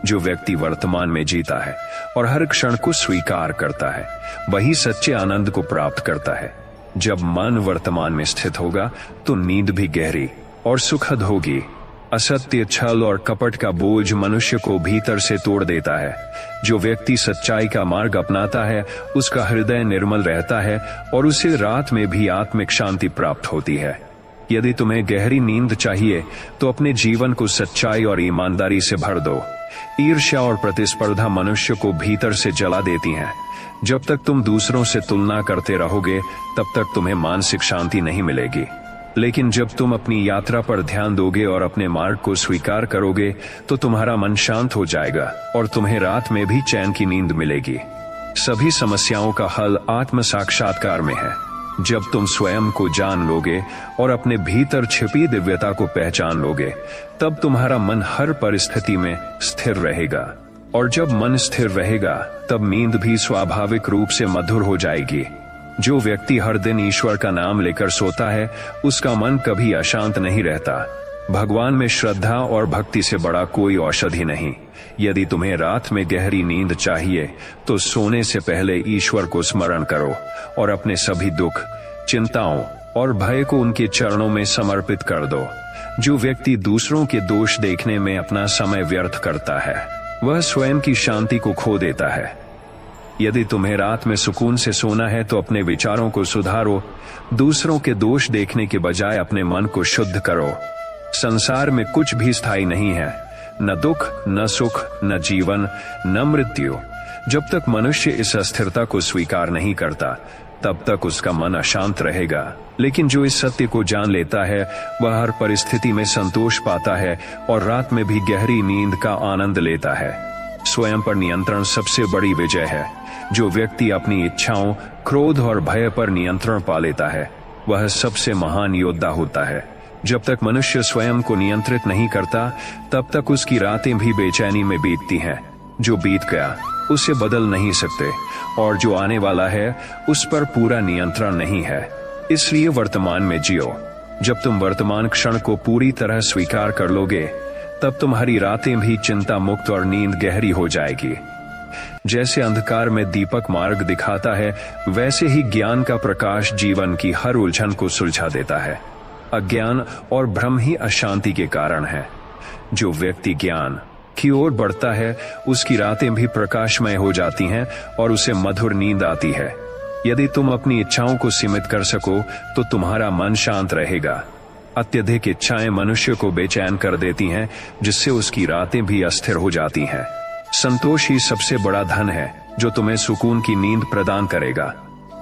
जो व्यक्ति वर्तमान में जीता है और हर क्षण को स्वीकार करता है वही सच्चे आनंद को प्राप्त करता है। जब मन वर्तमान में स्थित होगा तो नींद भी गहरी और सुखद होगी। असत्य, छल और कपट का बोझ मनुष्य को भीतर से तोड़ देता है। जो व्यक्ति सच्चाई का मार्ग अपनाता है उसका हृदय निर्मल रहता है और उसे रात में भी आत्मिक शांति प्राप्त होती है। यदि तुम्हें गहरी नींद चाहिए तो अपने जीवन को सच्चाई और ईमानदारी से भर दो। ईर्ष्या और प्रतिस्पर्धा मनुष्य को भीतर से जला देती हैं। जब तक तुम दूसरों से तुलना करते रहोगे तब तक तुम्हें मानसिक शांति नहीं मिलेगी। लेकिन जब तुम अपनी यात्रा पर ध्यान दोगे और अपने मार्ग को स्वीकार करोगे तो तुम्हारा मन शांत हो जाएगा और तुम्हें रात में भी चैन की नींद मिलेगी। सभी समस्याओं का हल आत्म साक्षात्कार में है। जब तुम स्वयं को जान लोगे और अपने भीतर छिपी दिव्यता को पहचान लोगे, तब तुम्हारा मन हर परिस्थिति में स्थिर रहेगा। और जब मन स्थिर रहेगा, तब नींद भी स्वाभाविक रूप से मधुर हो जाएगी। जो व्यक्ति हर दिन ईश्वर का नाम लेकर सोता है, उसका मन कभी अशांत नहीं रहता। भगवान में श्रद्धा और भक्ति से बड़ा कोई औषधि नहीं। यदि तुम्हें रात में गहरी नींद चाहिए, तो सोने से पहले ईश्वर को स्मरण करो और अपने सभी दुख, चिंताओं और भय को उनके चरणों में समर्पित कर दो। जो व्यक्ति दूसरों के दोष देखने में अपना समय व्यर्थ करता है, वह स्वयं की शांति को खो देता है। यदि तुम्हें रात में सुकून से सोना है, तो अपने विचारों को सुधारो। दूसरों के दोष देखने के बजाय अपने मन को शुद्ध करो। संसार में कुछ भी स्थायी नहीं है, न दुख, न सुख, न जीवन, न मृत्यु। जब तक मनुष्य इस अस्थिरता को स्वीकार नहीं करता, तब तक उसका मन अशांत रहेगा। लेकिन जो इस सत्य को जान लेता है, वह हर परिस्थिति में संतोष पाता है और रात में भी गहरी नींद का आनंद लेता है। स्वयं पर नियंत्रण सबसे बड़ी विजय है। जो व्यक्ति अपनी इच्छाओं, क्रोध और भय पर नियंत्रण पा लेता है, वह सबसे महान योद्धा होता है। जब तक मनुष्य स्वयं को नियंत्रित नहीं करता, तब तक उसकी रातें भी बेचैनी में बीतती हैं। जो बीत गया उसे बदल नहीं सकते, और जो आने वाला है उस पर पूरा नियंत्रण नहीं है। इसलिए वर्तमान में जियो। जब तुम वर्तमान क्षण को पूरी तरह स्वीकार कर लोगे, तब तुम्हारी रातें भी चिंता मुक्त और नींद गहरी हो जाएगी। जैसे अंधकार में दीपक मार्ग दिखाता है, वैसे ही ज्ञान का प्रकाश जीवन की हर उलझन को सुलझा देता है। अज्ञान और भ्रम ही अशांति के कारण है। जो व्यक्ति ज्ञान की ओर बढ़ता है, उसकी रातें भी प्रकाशमय हो जाती हैं और उसे मधुर नींद आती है। यदि तुम अपनी इच्छाओं को सीमित कर सको, तो तुम्हारा मन शांत रहेगा। अत्यधिक इच्छाएं मनुष्य को बेचैन कर देती हैं, जिससे उसकी रातें भी अस्थिर हो जाती हैं। संतोष ही सबसे बड़ा धन है, जो तुम्हें सुकून की नींद प्रदान करेगा।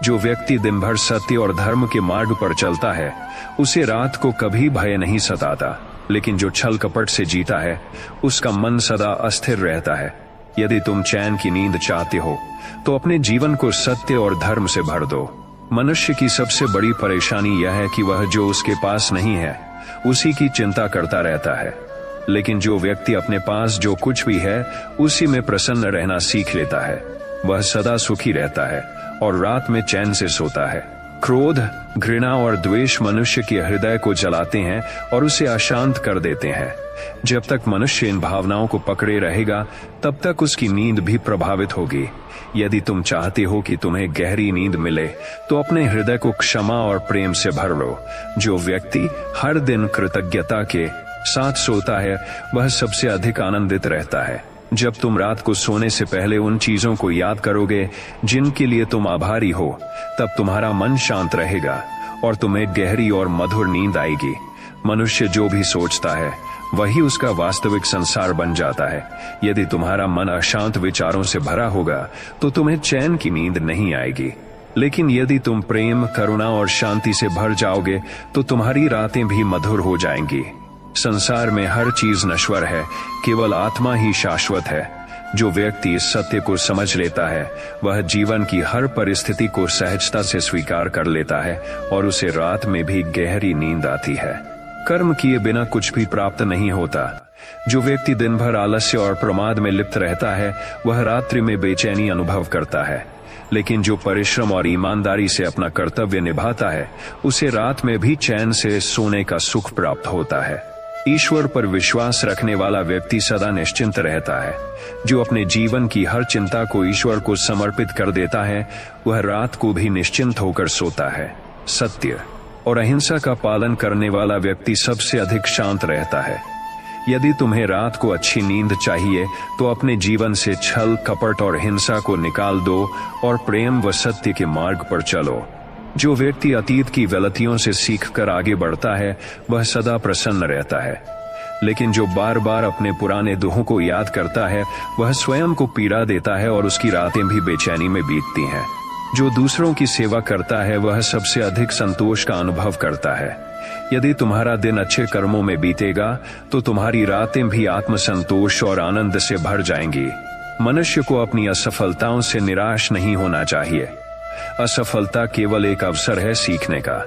जो व्यक्ति दिन भर सत्य और धर्म के मार्ग पर चलता है, उसे रात को कभी भय नहीं सताता। लेकिन जो छल कपट से जीता है, उसका मन सदा अस्थिर रहता है। यदि तुम चैन की नींद चाहते हो, तो अपने जीवन को सत्य और धर्म से भर दो। मनुष्य की सबसे बड़ी परेशानी यह है कि वह जो उसके पास नहीं है, उसी की चिंता करता रहता है। लेकिन जो व्यक्ति अपने पास जो कुछ भी है, उसी में प्रसन्न रहना सीख लेता है, वह सदा सुखी रहता है और रात में चैन से सोता है। क्रोध, घृणा और द्वेष मनुष्य के हृदय को जलाते हैं और उसे अशांत कर देते हैं। जब तक मनुष्य इन भावनाओं को पकड़े रहेगा, तब तक उसकी नींद भी प्रभावित होगी। यदि तुम चाहते हो कि तुम्हें गहरी नींद मिले, तो अपने हृदय को क्षमा और प्रेम से भर लो। जो व्यक्ति हर दिन कृतज्ञता के साथ सोता है, वह सबसे अधिक आनंदित रहता है। जब तुम रात को सोने से पहले उन चीजों को याद करोगे जिनके लिए तुम आभारी हो, तब तुम्हारा मन शांत रहेगा और तुम्हें गहरी और मधुर नींद आएगी। मनुष्य जो भी सोचता है, वही उसका वास्तविक संसार बन जाता है। यदि तुम्हारा मन अशांत विचारों से भरा होगा, तो तुम्हें चैन की नींद नहीं आएगी। लेकिन यदि तुम प्रेम, करुणा और शांति से भर जाओगे, तो तुम्हारी रातें भी मधुर हो जाएंगी। संसार में हर चीज नश्वर है, केवल आत्मा ही शाश्वत है। जो व्यक्ति इस सत्य को समझ लेता है, वह जीवन की हर परिस्थिति को सहजता से स्वीकार कर लेता है और उसे रात में भी गहरी नींद आती है। कर्म किए बिना कुछ भी प्राप्त नहीं होता। जो व्यक्ति दिन भर आलस्य और प्रमाद में लिप्त रहता है, वह रात्रि में बेचैनी अनुभव करता है। लेकिन जो परिश्रम और ईमानदारी से अपना कर्तव्य निभाता है, उसे रात में भी चैन से सोने का सुख प्राप्त होता है। ईश्वर पर विश्वास रखने वाला व्यक्ति सदा निश्चिंत रहता है। जो अपने जीवन की हर चिंता को ईश्वर को समर्पित कर देता है, वह रात को भी निश्चिंत होकर सोता है। सत्य और अहिंसा का पालन करने वाला व्यक्ति सबसे अधिक शांत रहता है। यदि तुम्हें रात को अच्छी नींद चाहिए, तो अपने जीवन से छल, कपट और हिंसा को निकाल दो और प्रेम व सत्य के मार्ग पर चलो। जो व्यक्ति अतीत की गलतियों से सीखकर आगे बढ़ता है, वह सदा प्रसन्न रहता है। लेकिन जो बार बार अपने पुराने दुखों को याद करता है, वह स्वयं को पीड़ा देता है और उसकी रातें भी बेचैनी में बीतती हैं। जो दूसरों की सेवा करता है वह सबसे अधिक संतोष का अनुभव करता है। यदि तुम्हारा दिन अच्छे कर्मों में बीतेगा तो तुम्हारी रातें भी आत्मसंतोष और आनंद से भर जाएंगी। मनुष्य को अपनी असफलताओं से निराश नहीं होना चाहिए। असफलता केवल एक अवसर है सीखने का।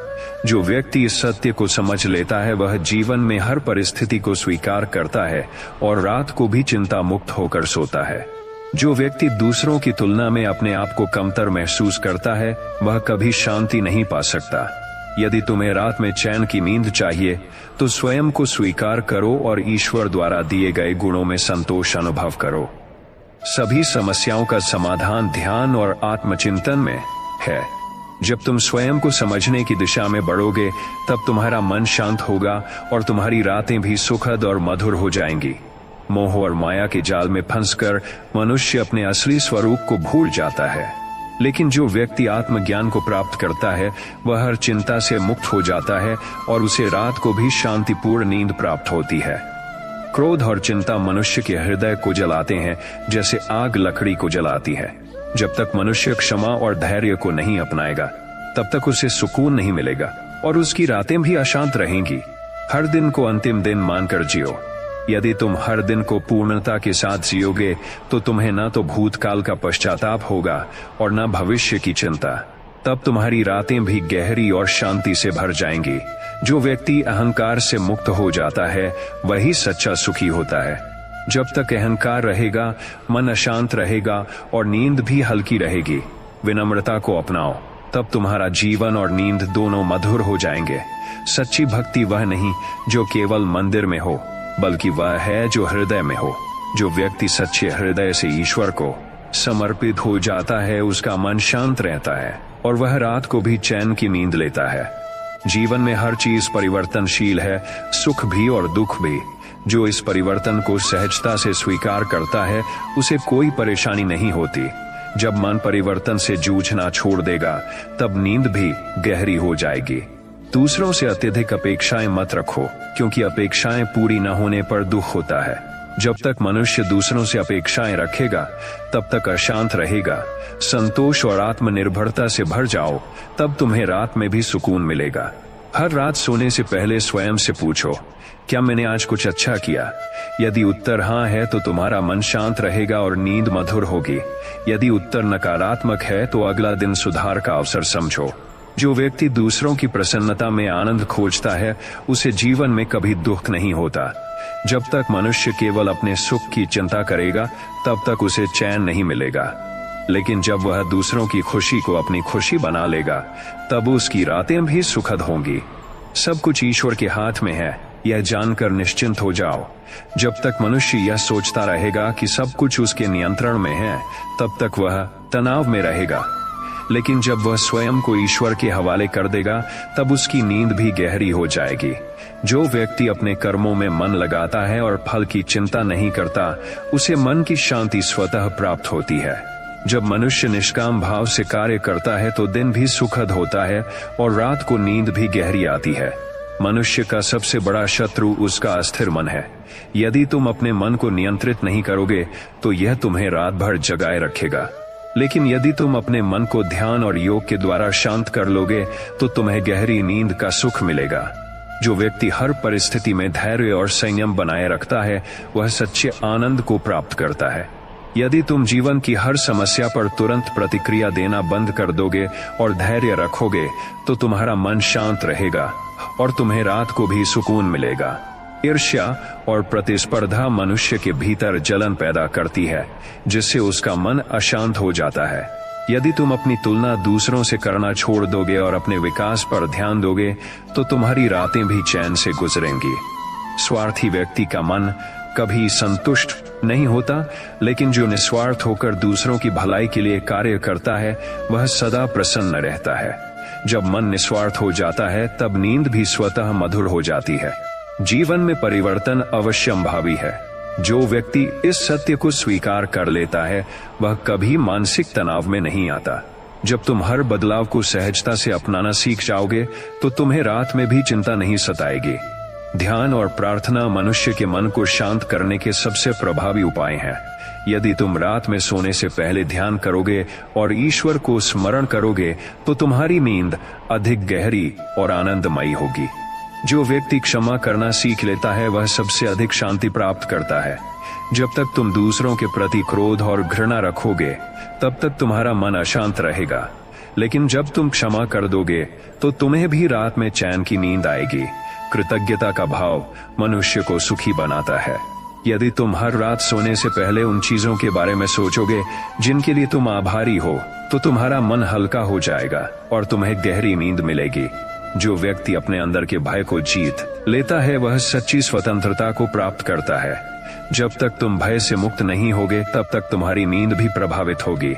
जो व्यक्ति इस सत्य को समझ लेता है वह जीवन में हर परिस्थिति को स्वीकार करता है और रात को भी चिंता मुक्त होकर सोता है। जो व्यक्ति दूसरों की तुलना में अपने आप को कमतर महसूस करता है वह कभी शांति नहीं पा सकता। यदि तुम्हें रात में चैन की नींद चाहिए तो स्वयं को स्वीकार करो और ईश्वर द्वारा दिए गए गुणों में संतोष अनुभव करो। सभी समस्याओं का समाधान ध्यान और आत्मचिंतन में है। जब तुम स्वयं को समझने की दिशा में बढ़ोगे तब तुम्हारा मन शांत होगा और तुम्हारी रातें भी सुखद और मधुर हो जाएंगी। मोह और माया के जाल में फंसकर मनुष्य अपने असली स्वरूप को भूल जाता है, लेकिन जो व्यक्ति आत्मज्ञान को प्राप्त करता है वह हर चिंता से मुक्त हो जाता है और उसे रात को भी शांतिपूर्ण नींद प्राप्त होती है। क्रोध और चिंता मनुष्य के हृदय को जलाते हैं जैसे आग लकड़ी को जलाती है। जब तक मनुष्य क्षमा और धैर्य को नहीं अपनाएगा तब तक उसे सुकून नहीं मिलेगा और उसकी रातें भी अशांत रहेंगी। हर दिन को अंतिम दिन मानकर जियो। यदि तुम हर दिन को पूर्णता के साथ जियोगे तो तुम्हें न तो भूतकाल का पश्चाताप होगा और न भविष्य की चिंता। तब तुम्हारी रातें भी गहरी और शांति से भर जाएंगी। जो व्यक्ति अहंकार से मुक्त हो जाता है वही सच्चा सुखी होता है। जब तक अहंकार रहेगा मन अशांत रहेगा और नींद भी हल्की रहेगी। विनम्रता को अपनाओ, तब तुम्हारा जीवन और नींद दोनों मधुर हो जाएंगे। सच्ची भक्ति वह नहीं जो केवल मंदिर में हो, बल्कि वह है जो हृदय में हो। जो व्यक्ति सच्चे हृदय से ईश्वर को समर्पित हो जाता है उसका मन शांत रहता है और वह रात को भी चैन की नींद लेता है। जीवन में हर चीज परिवर्तनशील है, सुख भी और दुख भी। जो इस परिवर्तन को सहजता से स्वीकार करता है उसे कोई परेशानी नहीं होती। जब मन परिवर्तन से जूझना छोड़ देगा तब नींद भी गहरी हो जाएगी। दूसरों से अत्यधिक अपेक्षाएं मत रखो, क्योंकि अपेक्षाएं पूरी न होने पर दुख होता है। जब तक मनुष्य दूसरों से अपेक्षाएं रखेगा तब तक अशांत रहेगा। संतोष और आत्मनिर्भरता से भर जाओ, तब तुम्हें रात में भी सुकून मिलेगा। हर रात सोने से पहले स्वयं से पूछो, क्या मैंने आज कुछ अच्छा किया? यदि उत्तर हाँ है तो तुम्हारा मन शांत रहेगा और नींद मधुर होगी। यदि उत्तर नकारात्मक है तो अगला दिन सुधार का अवसर समझो। जो व्यक्ति दूसरों की प्रसन्नता में आनंद खोजता है उसे जीवन में कभी दुख नहीं होता। जब तक मनुष्य केवल अपने सुख की चिंता करेगा तब तक उसे चैन नहीं मिलेगा, लेकिन जब वह दूसरों की खुशी को अपनी खुशी बना लेगा तब उसकी रातें भी सुखद होंगी। सब कुछ ईश्वर के हाथ में है, यह जानकर निश्चिंत हो जाओ। जब तक मनुष्य यह सोचता रहेगा कि सब कुछ उसके नियंत्रण में है तब तक वह तनाव में रहेगा, लेकिन जब वह स्वयं को ईश्वर के हवाले कर देगा तब उसकी नींद भी गहरी हो जाएगी। जो व्यक्ति अपने कर्मों में मन लगाता है और फल की चिंता नहीं करता उसे मन की शांति स्वतः प्राप्त होती है। जब मनुष्य निष्काम भाव से कार्य करता है तो दिन भी सुखद होता है और रात को नींद भी गहरी आती है। मनुष्य का सबसे बड़ा शत्रु उसका अस्थिर मन है। यदि तुम अपने मन को नियंत्रित नहीं करोगे तो यह तुम्हें रात भर जगाए रखेगा, लेकिन यदि तुम अपने मन को ध्यान और योग के द्वारा शांत कर लोगे तो तुम्हें गहरी नींद का सुख मिलेगा। जो व्यक्ति हर परिस्थिति में धैर्य और संयम बनाए रखता है वह सच्चे आनंद को प्राप्त करता है। यदि तुम जीवन की हर समस्या पर तुरंत प्रतिक्रिया देना बंद कर दोगे और धैर्य रखोगे तो तुम्हारा मन शांत रहेगा और तुम्हें रात को भी सुकून मिलेगा। ईर्ष्या और प्रतिस्पर्धा मनुष्य के भीतर जलन पैदा करती है, जिससे उसका मन अशांत हो जाता है। यदि तुम अपनी तुलना दूसरों से करना छोड़ दोगे और अपने विकास पर ध्यान दोगे तो तुम्हारी रातें भी चैन से गुजरेंगी। स्वार्थी व्यक्ति का मन कभी संतुष्ट नहीं होता, लेकिन जो निस्वार्थ होकर दूसरों की भलाई के लिए कार्य करता है वह सदा प्रसन्न रहता है। जब मन निस्वार्थ हो जाता है तब नींद भी स्वतः मधुर हो जाती है। जीवन में परिवर्तन अवश्यंभावी है। जो व्यक्ति इस सत्य को स्वीकार कर लेता है वह कभी मानसिक तनाव में नहीं आता। जब तुम हर बदलाव को सहजता से अपनाना सीख जाओगे तो तुम्हें रात में भी चिंता नहीं सताएगी। ध्यान और प्रार्थना मनुष्य के मन को शांत करने के सबसे प्रभावी उपाय हैं। यदि तुम रात में सोने से पहले ध्यान करोगे और ईश्वर को स्मरण करोगे तो तुम्हारी नींद अधिक गहरी और आनंदमयी होगी। जो व्यक्ति क्षमा करना सीख लेता है वह सबसे अधिक शांति प्राप्त करता है। जब तक तुम दूसरों के प्रति क्रोध और घृणा रखोगे तब तक तुम्हारा मन अशांत रहेगा, लेकिन जब तुम क्षमा कर दोगे तो तुम्हें भी रात में चैन की नींद आएगी। कृतज्ञता का भाव मनुष्य को सुखी बनाता है। यदि तुम हर रात सोने से पहले उन चीजों के बारे में सोचोगे जिनके लिए तुम आभारी हो तो तुम्हारा मन हल्का हो जाएगा और तुम्हें गहरी नींद मिलेगी। जो व्यक्ति अपने अंदर के भय को जीत लेता है वह सच्ची स्वतंत्रता को प्राप्त करता है। जब तक तुम भय से मुक्त नहीं होगे तब तक तुम्हारी नींद भी प्रभावित होगी,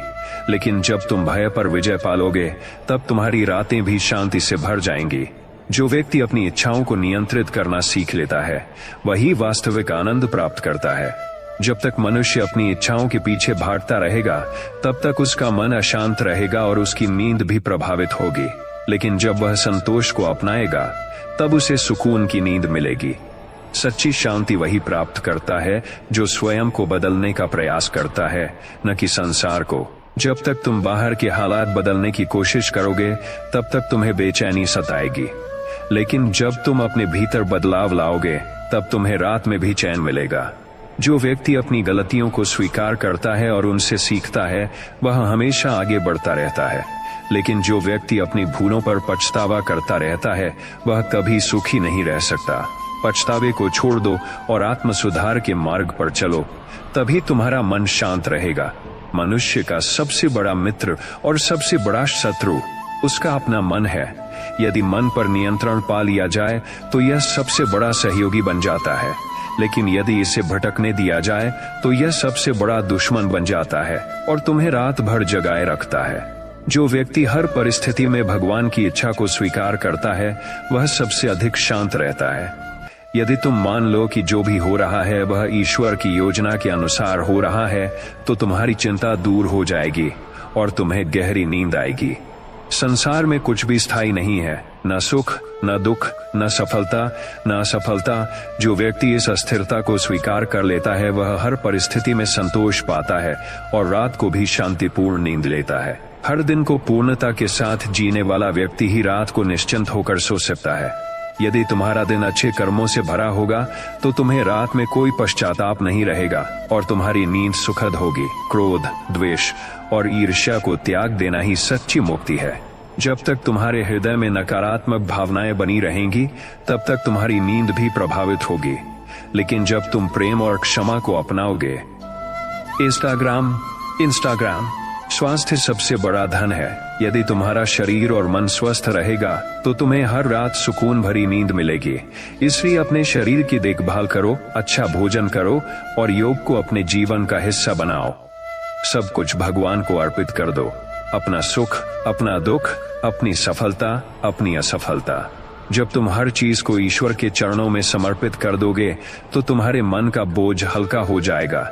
लेकिन जब तुम भय पर विजय पालोगे तब तुम्हारी रातें भी शांति से भर जाएंगी। जो व्यक्ति अपनी इच्छाओं को नियंत्रित करना सीख लेता है वही वास्तविक आनंद प्राप्त करता है। जब तक मनुष्य अपनी इच्छाओं के पीछे भागता रहेगा तब तक उसका मन अशांत रहेगा और उसकी नींद भी प्रभावित होगी, लेकिन जब वह संतोष को अपनाएगा तब उसे सुकून की नींद मिलेगी। सच्ची शांति वही प्राप्त करता है जो स्वयं को बदलने का प्रयास करता है, न कि संसार को। जब तक तुम बाहर के हालात बदलने की कोशिश करोगे तब तक तुम्हें बेचैनी सताएगी, लेकिन जब तुम अपने भीतर बदलाव लाओगे तब तुम्हें रात में भी चैन मिलेगा। जो व्यक्ति अपनी गलतियों को स्वीकार करता है और उनसे सीखता है वह हमेशा आगे बढ़ता रहता है, लेकिन जो व्यक्ति अपनी भूलों पर पछतावा करता रहता है वह कभी सुखी नहीं रह सकता। पछतावे को छोड़ दो और आत्म सुधार के मार्ग पर चलो, तभी तुम्हारा मन शांत रहेगा। मनुष्य का सबसे बड़ा मित्र और सबसे बड़ा शत्रु उसका अपना मन है। यदि मन पर नियंत्रण पा लिया जाए तो यह सबसे बड़ा सहयोगी बन जाता है, लेकिन यदि इसे भटकने दिया जाए तो यह सबसे बड़ा दुश्मन बन जाता है और तुम्हें रात भर जगाए रखता है। जो व्यक्ति हर परिस्थिति में भगवान की इच्छा को स्वीकार करता है वह सबसे अधिक शांत रहता है। यदि तुम मान लो कि जो भी हो रहा है वह ईश्वर की योजना के अनुसार हो रहा है तो तुम्हारी चिंता दूर हो जाएगी और तुम्हें गहरी नींद आएगी। संसार में कुछ भी स्थायी नहीं है, न सुख, न दुख, न सफलता, न असफलता। जो व्यक्ति इस अस्थिरता को स्वीकार कर लेता है वह हर परिस्थिति में संतोष पाता है और रात को भी शांतिपूर्ण नींद लेता है। हर दिन को पूर्णता के साथ जीने वाला व्यक्ति ही रात को निश्चिंत होकर सो सकता है। यदि तुम्हारा दिन अच्छे कर्मों से भरा होगा तो तुम्हें रात में कोई पश्चाताप नहीं रहेगा और तुम्हारी नींद सुखद होगी। क्रोध, द्वेष और ईर्ष्या को त्याग देना ही सच्ची मुक्ति है। जब तक तुम्हारे हृदय में नकारात्मक भावनाएं बनी रहेंगी तब तक तुम्हारी नींद भी प्रभावित होगी, लेकिन जब तुम प्रेम और क्षमा को अपनाओगे। इंस्टाग्राम स्वास्थ्य सबसे बड़ा धन है। यदि तुम्हारा शरीर और मन स्वस्थ रहेगा तो तुम्हें हर रात सुकून भरी नींद मिलेगी। इसलिए अपने शरीर की देखभाल करो, अच्छा भोजन करो और योग को अपने जीवन का हिस्सा बनाओ। सब कुछ भगवान को अर्पित कर दो, अपना सुख, अपना दुख, अपनी सफलता, अपनी असफलता। जब तुम हर चीज को ईश्वर के चरणों में समर्पित कर दोगे तो तुम्हारे मन का बोझ हल्का हो जाएगा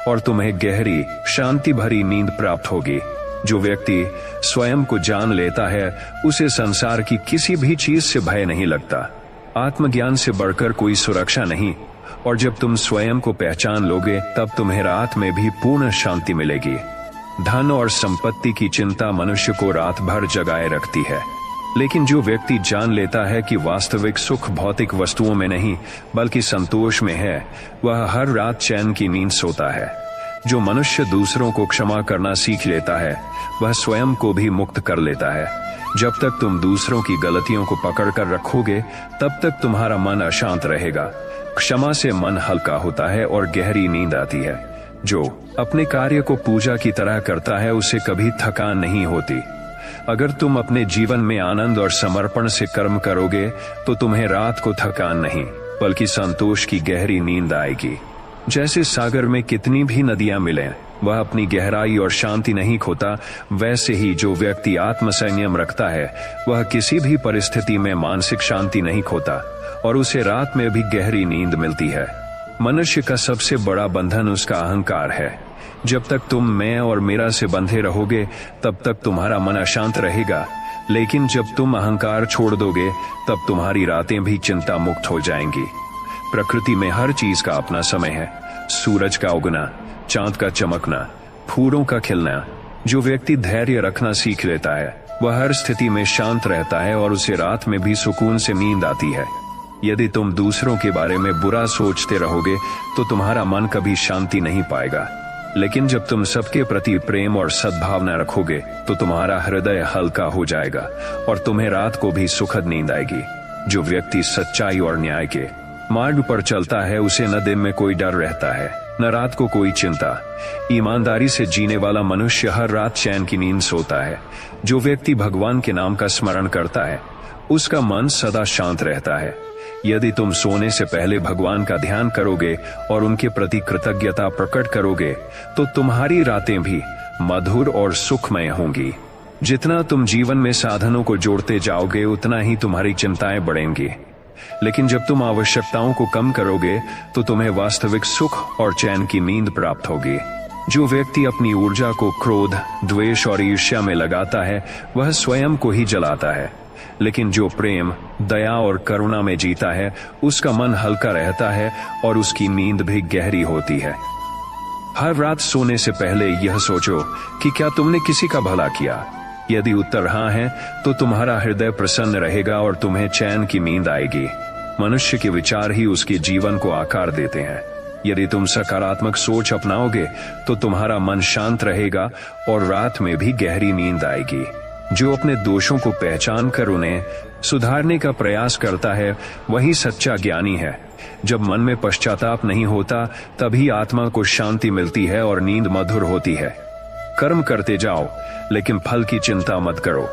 और तुम्हें गहरी शांति भरी नींद प्राप्त होगी। जो व्यक्ति स्वयं को जान लेता है उसे संसार की किसी भी चीज से भय नहीं लगता। आत्मज्ञान से बढ़कर कोई सुरक्षा नहीं, और जब तुम स्वयं को पहचान लोगे तब तुम्हें रात में भी पूर्ण शांति मिलेगी। धन और संपत्ति की चिंता मनुष्य को रात भर जगाए रखती है, लेकिन जो व्यक्ति जान लेता है कि वास्तविक सुख भौतिक वस्तुओं में नहीं बल्कि संतोष में है, वह हर रात चैन की नींद सोता है। जो मनुष्य दूसरों को क्षमा करना सीख लेता है वह स्वयं को भी मुक्त कर लेता है। जब तक तुम दूसरों की गलतियों को पकड़ कर रखोगे तब तक तुम्हारा मन अशांत रहेगा। क्षमा से मन हल्का होता है और गहरी नींद आती है। जो अपने कार्य को पूजा की तरह करता है उसे कभी थकान नहीं होती। अगर तुम अपने जीवन में आनंद और समर्पण से कर्म करोगे तो तुम्हें रात को थकान नहीं बल्कि संतोष की गहरी नींद आएगी। जैसे सागर में कितनी भी नदियां मिलें वह अपनी गहराई और शांति नहीं खोता, वैसे ही जो व्यक्ति आत्म संयम रखता है वह किसी भी परिस्थिति में मानसिक शांति नहीं खोता और उसे रात में भी गहरी नींद मिलती है। मनुष्य का सबसे बड़ा बंधन उसका अहंकार है। जब तक तुम मैं और मेरा से बंधे रहोगे तब तक तुम्हारा मन अशांत रहेगा, लेकिन जब तुम अहंकार छोड़ दोगे तब तुम्हारी रातें भी चिंता मुक्त हो जाएंगी। प्रकृति में हर चीज का अपना समय है। सूरज का उगना, चांद का चमकना, फूलों का खिलना। जो व्यक्ति धैर्य रखना सीख लेता है वह हर स्थिति में शांत रहता है और उसे रात में भी सुकून से नींद आती है। यदि तुम दूसरों के बारे में बुरा सोचते रहोगे तो तुम्हारा मन कभी शांति नहीं पाएगा, लेकिन जब तुम सबके प्रति प्रेम और सद्भावना रखोगे तो तुम्हारा हृदय हल्का हो जाएगा और तुम्हें रात को भी सुखद नींद आएगी। जो व्यक्ति सच्चाई और न्याय के मार्ग पर चलता है उसे न दिन में कोई डर रहता है न रात को कोई चिंता। ईमानदारी से जीने वाला मनुष्य हर रात चैन की नींद सोता है। जो व्यक्ति भगवान के नाम का स्मरण करता है उसका मन सदा शांत रहता है। यदि तुम सोने से पहले भगवान का ध्यान करोगे और उनके प्रति कृतज्ञता प्रकट करोगे तो तुम्हारी रातें भी मधुर और सुखमय होंगी। जितना तुम जीवन में साधनों को जोड़ते जाओगे उतना ही तुम्हारी चिंताएं बढ़ेंगी, लेकिन जब तुम आवश्यकताओं को कम करोगे तो तुम्हें वास्तविक सुख और चैन की नींद प्राप्त होगी। जो व्यक्ति अपनी ऊर्जा को क्रोध, द्वेष और ईर्ष्या में लगाता है वह स्वयं को ही जलाता है, लेकिन जो प्रेम, दया और करुणा में जीता है उसका मन हल्का रहता है और उसकी नींद भी गहरी होती है। हर रात सोने से पहले यह सोचो कि क्या तुमने किसी का भला किया। यदि उत्तर हाँ है तो तुम्हारा हृदय प्रसन्न रहेगा और तुम्हें चैन की नींद आएगी। मनुष्य के विचार ही उसके जीवन को आकार देते हैं। यदि तुम सकारात्मक सोच अपनाओगे तो तुम्हारा मन शांत रहेगा और रात में भी गहरी नींद आएगी। जो अपने दोषों को पहचान कर उन्हें सुधारने का प्रयास करता है वही सच्चा ज्ञानी है। जब मन में पश्चाताप नहीं होता तभी आत्मा को शांति मिलती है और नींद मधुर होती है। कर्म करते जाओ लेकिन फल की चिंता मत करो।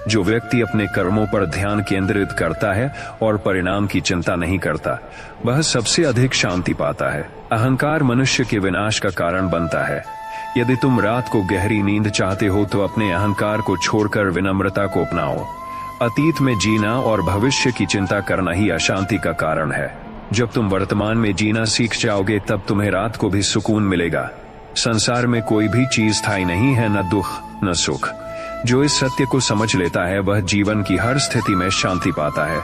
जो व्यक्ति अपने कर्मों पर ध्यान केंद्रित करता है और परिणाम की चिंता नहीं करता वह सबसे अधिक शांति पाता है। अहंकार मनुष्य के विनाश का कारण बनता है। यदि तुम रात को गहरी नींद चाहते हो तो अपने अहंकार को छोड़कर विनम्रता को अपनाओ। अतीत में जीना और भविष्य की चिंता करना ही अशांति का कारण है। जब तुम वर्तमान में जीना सीख जाओगे तब तुम्हें रात को भी सुकून मिलेगा। संसार में कोई भी चीज स्थायी नहीं है, न दुख न सुख। जो इस सत्य को समझ लेता है वह जीवन की हर स्थिति में शांति पाता है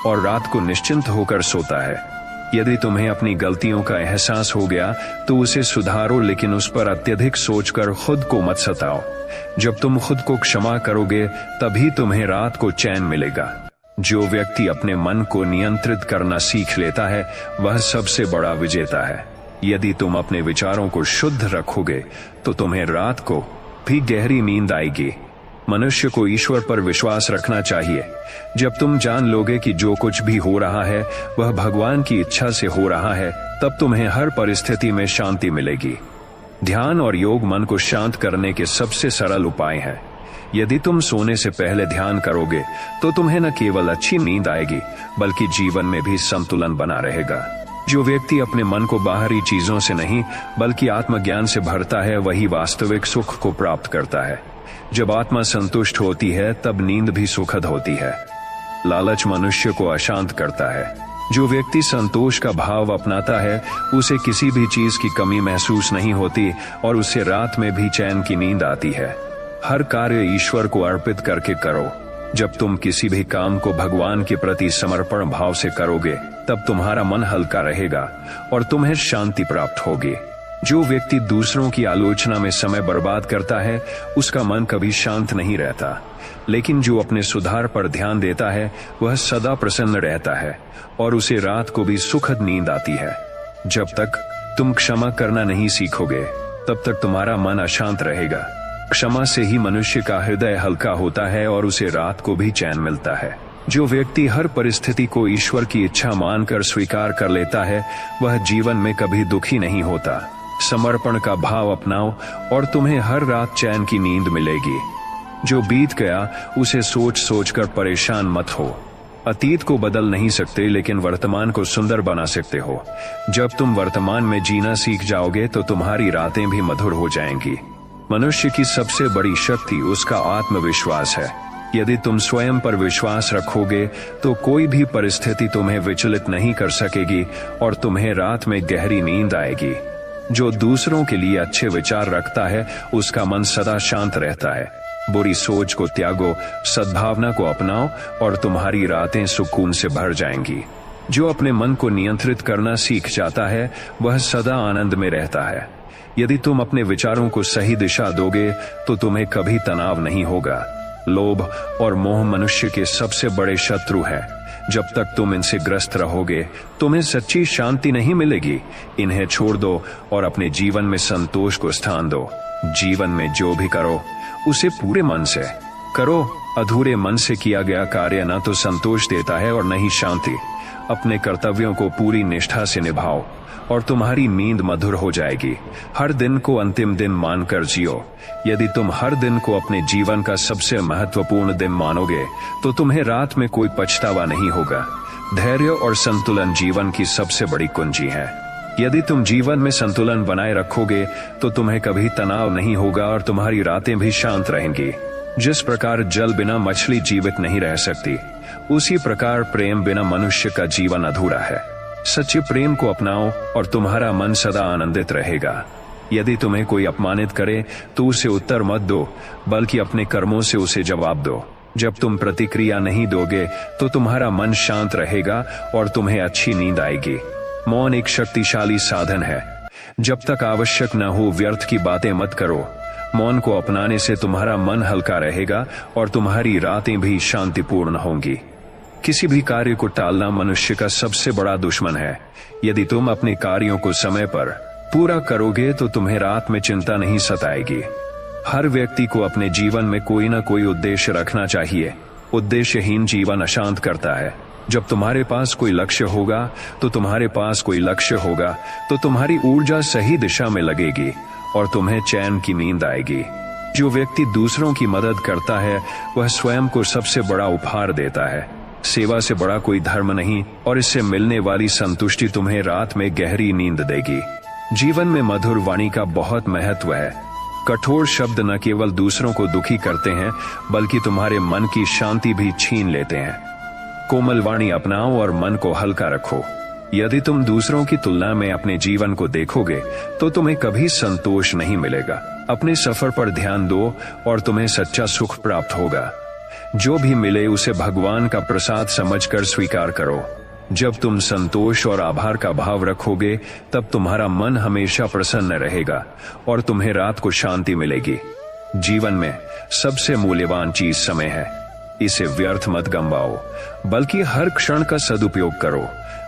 और रात को निश्चिंत होकर सोता है। यदि तुम्हें अपनी गलतियों का एहसास हो गया तो उसे सुधारो, लेकिन उस पर अत्यधिक सोचकर खुद को मत सताओ। जब तुम खुद को क्षमा करोगे तभी तुम्हें रात को चैन मिलेगा। जो व्यक्ति अपने मन को नियंत्रित करना सीख लेता है वह सबसे बड़ा विजेता है। यदि तुम अपने विचारों को शुद्ध रखोगे तो तुम्हें रात को भी गहरी नींद आएगी। मनुष्य को ईश्वर पर विश्वास रखना चाहिए। जब तुम जान लोगे कि जो कुछ भी हो रहा है वह भगवान की इच्छा से हो रहा है तब तुम्हें हर परिस्थिति में शांति मिलेगी। ध्यान और योग मन को शांत करने के सबसे सरल उपाय हैं। यदि तुम सोने से पहले ध्यान करोगे तो तुम्हें न केवल अच्छी नींद आएगी बल्कि जीवन में भी संतुलन बना रहेगा। जो व्यक्ति अपने मन को बाहरी चीजों से नहीं बल्कि आत्मज्ञान से भरता है वही वास्तविक सुख को प्राप्त करता है। जब आत्मा संतुष्ट होती है तब नींद भी सुखद होती है। लालच मनुष्य को अशांत करता है। जो व्यक्ति संतोष का भाव अपनाता है उसे किसी भी चीज की कमी महसूस नहीं होती और उसे रात में भी चैन की नींद आती है। हर कार्य ईश्वर को अर्पित करके करो। जब तुम किसी भी काम को भगवान के प्रति समर्पण भाव से करोगे तब तुम्हारा मन हल्का रहेगा और तुम्हें शांति प्राप्त होगी। जो व्यक्ति दूसरों की आलोचना में समय बर्बाद करता है उसका मन कभी शांत नहीं रहता, लेकिन जो अपने सुधार पर ध्यान देता है वह सदा प्रसन्न रहता है और उसे रात को भी सुखद नींद आती है। जब तक तुम क्षमा करना नहीं सीखोगे तब तक तुम्हारा मन अशांत रहेगा। क्षमा से ही मनुष्य का हृदय हल्का होता है और उसे रात को भी चैन मिलता है। जो व्यक्ति हर परिस्थिति को ईश्वर की इच्छा मानकर स्वीकार कर लेता है वह जीवन में कभी दुखी नहीं होता। समर्पण का भाव अपनाओ और तुम्हें हर रात चैन की नींद मिलेगी। जो बीत गया उसे सोच सोच कर परेशान मत हो। अतीत को बदल नहीं सकते लेकिन वर्तमान को सुंदर बना सकते हो। जब तुम वर्तमान में जीना सीख जाओगे तो तुम्हारी रातें भी मधुर हो जाएंगी। मनुष्य की सबसे बड़ी शक्ति उसका आत्मविश्वास है। यदि तुम स्वयं पर विश्वास रखोगे तो कोई भी परिस्थिति तुम्हें विचलित नहीं कर सकेगी और तुम्हें रात में गहरी नींद आएगी। जो दूसरों के लिए अच्छे विचार रखता है उसका मन सदा शांत रहता है। बुरी सोच को त्यागो, सद्भावना को अपनाओ और तुम्हारी रातें सुकून से भर जाएंगी। जो अपने मन को नियंत्रित करना सीख जाता है वह सदा आनंद में रहता है। यदि तुम अपने विचारों को सही दिशा दोगे तो तुम्हें कभी तनाव नहीं होगा। लोभ और मोह मनुष्य के सबसे बड़े शत्रु हैं। जब तक तुम इनसे ग्रस्त रहोगे तुम्हें सच्ची शांति नहीं मिलेगी। इन्हें छोड़ दो और अपने जीवन में संतोष को स्थान दो। जीवन में जो भी करो उसे पूरे मन से करो। अधूरे मन से किया गया कार्य न तो संतोष देता है और न ही शांति। अपने कर्तव्यों को पूरी निष्ठा से निभाओ और तुम्हारी नींद मधुर हो जाएगी। हर दिन को अंतिम दिन मानकर जियो। यदि तुम हर दिन को अपने जीवन का सबसे महत्वपूर्ण दिन मानोगे तो तुम्हें रात में कोई पछतावा नहीं होगा। धैर्य और संतुलन जीवन की सबसे बड़ी कुंजी है। यदि तुम जीवन में संतुलन बनाए रखोगे तो तुम्हें कभी तनाव नहीं होगा और तुम्हारी रातें भी शांत रहेंगी। जिस प्रकार जल बिना मछली जीवित नहीं रह सकती, उसी प्रकार प्रेम बिना मनुष्य का जीवन अधूरा है। सच्चे प्रेम को अपनाओ और तुम्हारा मन सदा आनंदित रहेगा। यदि तुम्हें कोई अपमानित करे तो उसे उत्तर मत दो, बल्कि अपने कर्मों से उसे जवाब दो। जब तुम प्रतिक्रिया नहीं दोगे तो तुम्हारा मन शांत रहेगा और तुम्हें अच्छी नींद आएगी। मौन एक शक्तिशाली साधन है। जब तक आवश्यक न हो व्यर्थ की बातें मत करो। मौन को अपनाने से तुम्हारा मन हल्का रहेगा और तुम्हारी रातें भी शांतिपूर्ण होंगी। किसी भी कार्य को टालना मनुष्य का सबसे बड़ा दुश्मन है। यदि तुम अपने कार्यों को समय पर पूरा करोगे तो तुम्हें रात में चिंता नहीं सताएगी। हर व्यक्ति को अपने जीवन में कोई ना कोई उद्देश्य रखना चाहिए। उद्देश्यहीन जीवन अशांत करता है। जब तुम्हारे पास कोई लक्ष्य होगा तो तुम्हारी ऊर्जा सही दिशा में लगेगी और तुम्हें चैन की नींद आएगी। जो व्यक्ति दूसरों की मदद करता है वह स्वयं को सबसे बड़ा उपहार देता है। सेवा से बड़ा कोई धर्म नहीं और इससे मिलने वाली संतुष्टि तुम्हें रात में गहरी नींद देगी। जीवन में मधुर वाणी का बहुत महत्व है। कठोर शब्द न केवल दूसरों को दुखी करते हैं बल्कि तुम्हारे मन की शांति भी छीन लेते हैं। कोमल वाणी अपनाओ और मन को हल्का रखो। यदि तुम दूसरों की तुलना में अपने जीवन को देखोगे तो तुम्हें कभी संतोष नहीं मिलेगा। अपने सफर पर ध्यान दो और तुम्हें सच्चा सुख प्राप्त होगा। जो भी मिले उसे भगवान का प्रसाद समझकर स्वीकार करो। जब तुम संतोष और आभार का भाव रखोगे तब तुम्हारा मन हमेशा प्रसन्न रहेगा और तुम्हें रात को शांति मिलेगी। जीवन में सबसे मूल्यवान चीज समय है। इसे व्यर्थ मत गंवाओ बल्कि हर क्षण का सदुपयोग करो।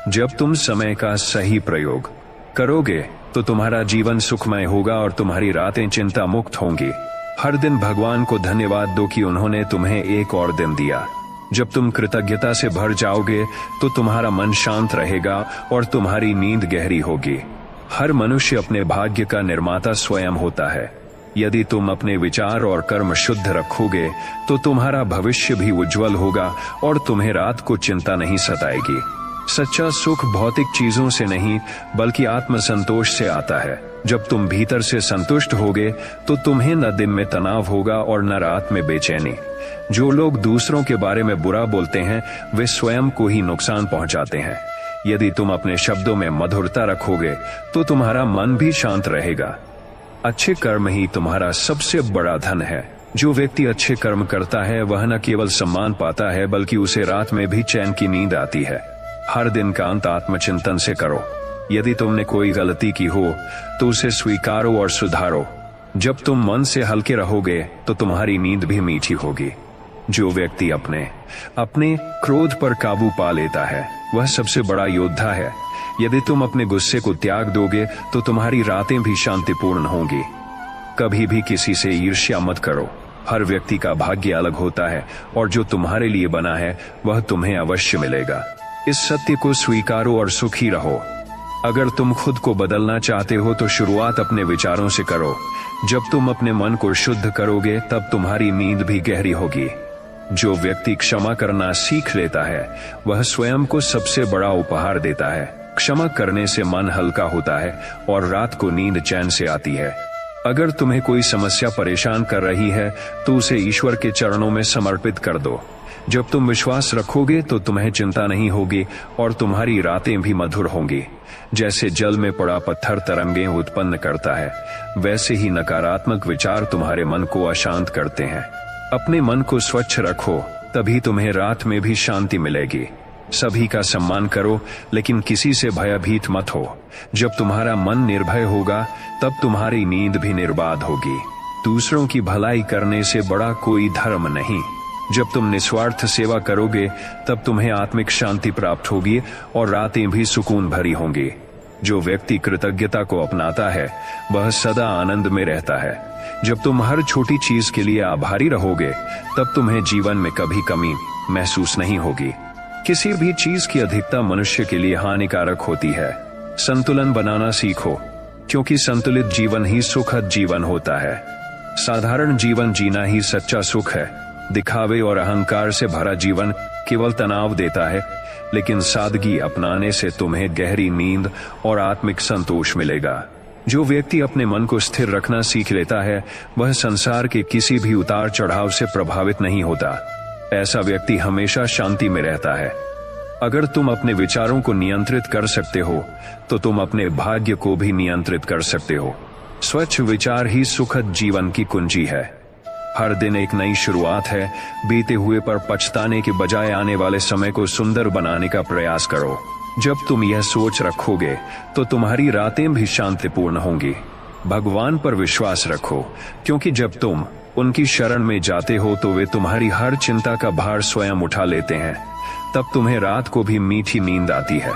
जब तुम समय का सही प्रयोग करोगे तो तुम्हारा जीवन सुखमय होगा और तुम्हारी रातें चिंता मुक्त होंगी। हर दिन भगवान को धन्यवाद दो कि उन्होंने तुम्हें एक और दिन दिया। जब तुम कृतज्ञता से भर जाओगे तो तुम्हारा मन शांत रहेगा और तुम्हारी नींद गहरी होगी। हर मनुष्य अपने भाग्य का निर्माता स्वयं होता है। यदि तुम अपने विचार और कर्म शुद्ध रखोगे तो तुम्हारा भविष्य भी उज्जवल होगा और तुम्हें रात को चिंता नहीं सताएगी। सच्चा सुख भौतिक चीजों से नहीं बल्कि आत्मसंतोष से आता है। जब तुम भीतर से संतुष्ट होगे तो तुम्हें न दिन में तनाव होगा और न रात में बेचैनी। जो लोग दूसरों के बारे में बुरा बोलते हैं वे स्वयं को ही नुकसान पहुंचाते हैं। यदि तुम अपने शब्दों में मधुरता रखोगे तो तुम्हारा मन भी शांत रहेगा। अच्छे कर्म ही तुम्हारा सबसे बड़ा धन है। जो व्यक्ति अच्छे कर्म करता है वह न केवल सम्मान पाता है बल्कि उसे रात में भी चैन की नींद आती है। हर दिन का अंत आत्मचिंतन से करो। यदि तुमने कोई गलती की हो तो उसे स्वीकारो और सुधारो। जब तुम मन से हल्के रहोगे तो तुम्हारी नींद भी मीठी होगी। जो व्यक्ति अपने क्रोध पर काबू पा लेता है वह सबसे बड़ा योद्धा है। यदि तुम अपने गुस्से को त्याग दोगे तो तुम्हारी रातें भी शांतिपूर्ण होंगी। कभी भी किसी से ईर्ष्या मत करो। हर व्यक्ति का भाग्य अलग होता है और जो तुम्हारे लिए बना है वह तुम्हें अवश्य मिलेगा। इस सत्य को स्वीकारो और सुखी रहो। अगर तुम खुद को बदलना चाहते हो तो शुरुआत अपने विचारों से करो। जब तुम अपने मन को शुद्ध करोगे तब तुम्हारी नींद भी गहरी होगी। जो व्यक्ति क्षमा करना सीख लेता है वह स्वयं को सबसे बड़ा उपहार देता है। क्षमा करने से मन हल्का होता है और रात को नींद चैन से आती है। अगर तुम्हें कोई समस्या परेशान कर रही है तो उसे ईश्वर के चरणों में समर्पित कर दो। जब तुम विश्वास रखोगे तो तुम्हें चिंता नहीं होगी और तुम्हारी रातें भी मधुर होंगी। जैसे जल में पड़ा पत्थर तरंगें उत्पन्न करता है वैसे ही नकारात्मक विचार तुम्हारे मन को अशांत करते हैं। अपने मन को स्वच्छ रखो तभी तुम्हें रात में भी शांति मिलेगी। सभी का सम्मान करो, लेकिन किसी से भयभीत मत हो। जब तुम्हारा मन निर्भय होगा तब तुम्हारी नींद भी निर्बाध होगी। दूसरों की भलाई करने से बड़ा कोई धर्म नहीं। जब तुम निस्वार्थ सेवा करोगे तब तुम्हें आत्मिक शांति प्राप्त होगी और रातें भी सुकून भरी होंगी। जो व्यक्ति कृतज्ञता को अपनाता है वह सदा आनंद में रहता है। जब तुम हर छोटी चीज के लिए आभारी रहोगे तब तुम्हें जीवन में कभी कमी महसूस नहीं होगी। किसी भी चीज की अधिकता मनुष्य के लिए हानिकारक होती है। संतुलन बनाना सीखो, क्योंकि संतुलित जीवन ही सुखद जीवन होता है। साधारण जीवन जीना ही सच्चा सुख है। दिखावे और अहंकार से भरा जीवन केवल तनाव देता है, लेकिन सादगी अपनाने से तुम्हें गहरी नींद और आत्मिक संतोष मिलेगा। जो व्यक्ति अपने मन को स्थिर रखना सीख लेता है वह संसार के किसी भी उतार चढ़ाव से प्रभावित नहीं होता। ऐसा व्यक्ति हमेशा शांति में रहता है। अगर तुम अपने विचारों को नियंत्रित कर सकते हो तो तुम अपने भाग्य को भी नियंत्रित कर सकते हो। स्वच्छ विचार ही सुखद जीवन की कुंजी है। हर दिन एक नई शुरुआत है। बीते हुए पर पछताने के बजाय आने वाले समय को सुंदर बनाने का प्रयास करो। जब तुम यह सोच रखोगे तो तुम्हारी रातें भी शांतिपूर्ण होंगी। भगवान पर विश्वास रखो, क्योंकि जब तुम उनकी शरण में जाते हो तो वे तुम्हारी हर चिंता का भार स्वयं उठा लेते हैं। तब तुम्हें रात को भी मीठी नींद आती है।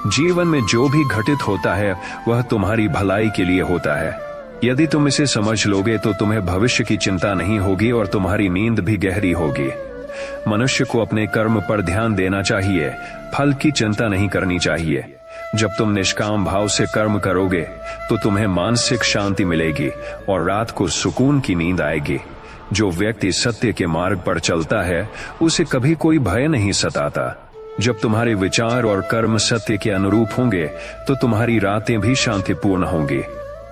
जीवन में जो भी घटित होता है वह तुम्हारी भलाई के लिए होता है। यदि तुम इसे समझ लोगे तो तुम्हें भविष्य की चिंता नहीं होगी और तुम्हारी नींद भी गहरी होगी। मनुष्य को अपने कर्म पर ध्यान देना चाहिए, फल की चिंता नहीं करनी चाहिए। जब तुम निष्काम भाव से कर्म करोगे तो तुम्हें मानसिक शांति मिलेगी और रात को सुकून की नींद आएगी। जो व्यक्ति सत्य के मार्ग पर चलता है उसे कभी कोई भय नहीं सताता। जब तुम्हारे विचार और कर्म सत्य के अनुरूप होंगे तो तुम्हारी रातें भी शांतिपूर्ण होंगी।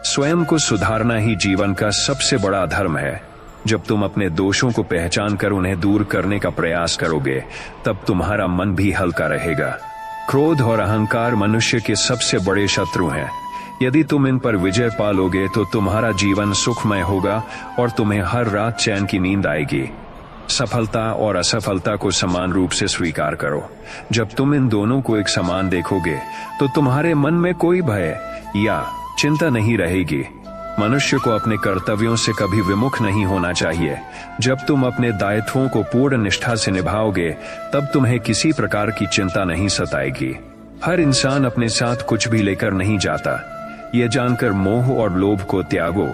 स्वयं को सुधारना ही जीवन का सबसे बड़ा धर्म है। जब तुम अपने दोषों को पहचान कर उन्हें दूर करने का प्रयास करोगे तब तुम्हारा मन भी हल्का रहेगा। क्रोध और अहंकार मनुष्य के सबसे बड़े शत्रु हैं। यदि तुम इन पर विजय पालोगे तो तुम्हारा जीवन सुखमय होगा और तुम्हें हर रात चैन की नींद आएगी। सफलता और असफलता को समान रूप से स्वीकार करो। जब तुम इन दोनों को एक समान देखोगे तो तुम्हारे मन में कोई भय या चिंता नहीं रहेगी। मनुष्य को अपने कर्तव्यों से कभी विमुख नहीं होना चाहिए। जब तुम अपने दायित्वों को पूर्ण निष्ठा से निभाओगे तब तुम्हें किसी प्रकार की चिंता नहीं सताएगी। हर इंसान अपने साथ कुछ भी लेकर नहीं जाता। यह जानकर मोह और लोभ को त्यागो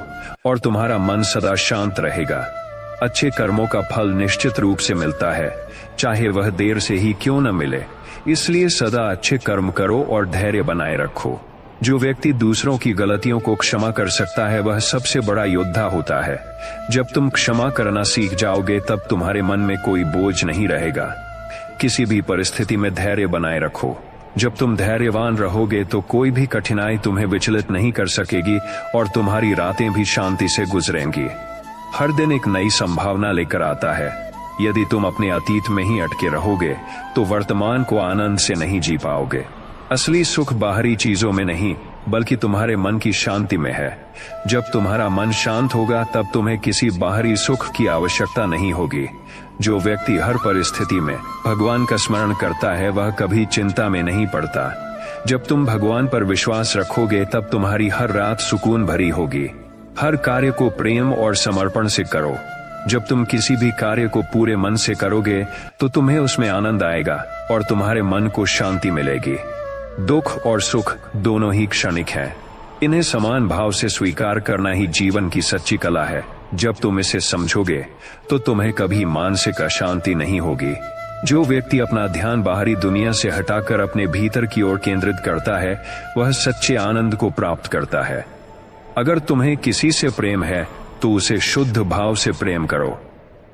और तुम्हारा मन सदा शांत रहेगा। अच्छे कर्मों का फल निश्चित रूप से मिलता है, चाहे वह देर से ही क्यों न मिले। इसलिए सदा अच्छे कर्म करो और धैर्य बनाए रखो। जो व्यक्ति दूसरों की गलतियों को क्षमा कर सकता है वह सबसे बड़ा योद्धा होता है। जब तुम क्षमा करना सीख जाओगे तब तुम्हारे मन में कोई बोझ नहीं रहेगा। किसी भी परिस्थिति में धैर्य बनाए रखो। जब तुम धैर्यवान रहोगे तो कोई भी कठिनाई तुम्हें विचलित नहीं कर सकेगी और तुम्हारी रातें भी शांति से गुजरेंगी। हर दिन एक नई संभावना लेकर आता है। यदि तुम अपने अतीत में ही अटके रहोगे तो वर्तमान को आनंद से नहीं जी पाओगे। असली सुख बाहरी चीजों में नहीं बल्कि तुम्हारे मन की शांति में है। जब तुम्हारा मन शांत होगा तब तुम्हें किसी बाहरी सुख की आवश्यकता नहीं होगी। जो व्यक्ति हर परिस्थिति में भगवान का स्मरण करता है वह कभी चिंता में नहीं पड़ता। जब तुम भगवान पर विश्वास रखोगे तब तुम्हारी हर रात सुकून भरी होगी। हर कार्य को प्रेम और समर्पण से करो। जब तुम किसी भी कार्य को पूरे मन से करोगे तो तुम्हें उसमें आनंद आएगा और तुम्हारे मन को शांति मिलेगी। दुख और सुख दोनों ही क्षणिक हैं। इन्हें समान भाव से स्वीकार करना ही जीवन की सच्ची कला है। जब तुम इसे समझोगे तो तुम्हें कभी मानसिक अशांति नहीं होगी। जो व्यक्ति अपना ध्यान बाहरी दुनिया से हटाकर अपने भीतर की ओर केंद्रित करता है वह सच्चे आनंद को प्राप्त करता है। अगर तुम्हें किसी से प्रेम है तो उसे शुद्ध भाव से प्रेम करो।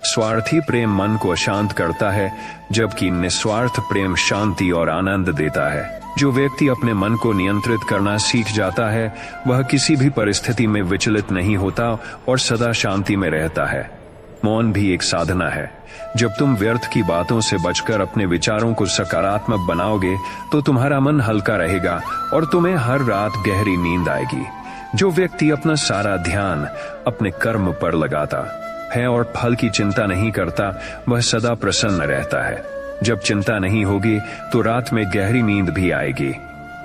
स्वार्थी प्रेम मन को अशांत करता है, जबकि निस्वार्थ प्रेम शांति और आनंद देता है। जो व्यक्ति अपने मन को नियंत्रित करना सीख जाता है वह किसी भी परिस्थिति में विचलित नहीं होता और सदा शांति में रहता है। मौन भी एक साधना है। जब तुम व्यर्थ की बातों से बचकर अपने विचारों को सकारात्मक बनाओगे तो तुम्हारा मन हल्का रहेगा और तुम्हें हर रात गहरी नींद आएगी। जो व्यक्ति अपना सारा ध्यान अपने कर्म पर लगाता है और फल की चिंता नहीं करता वह सदा प्रसन्न रहता है। जब चिंता नहीं होगी तो रात में गहरी नींद भी आएगी।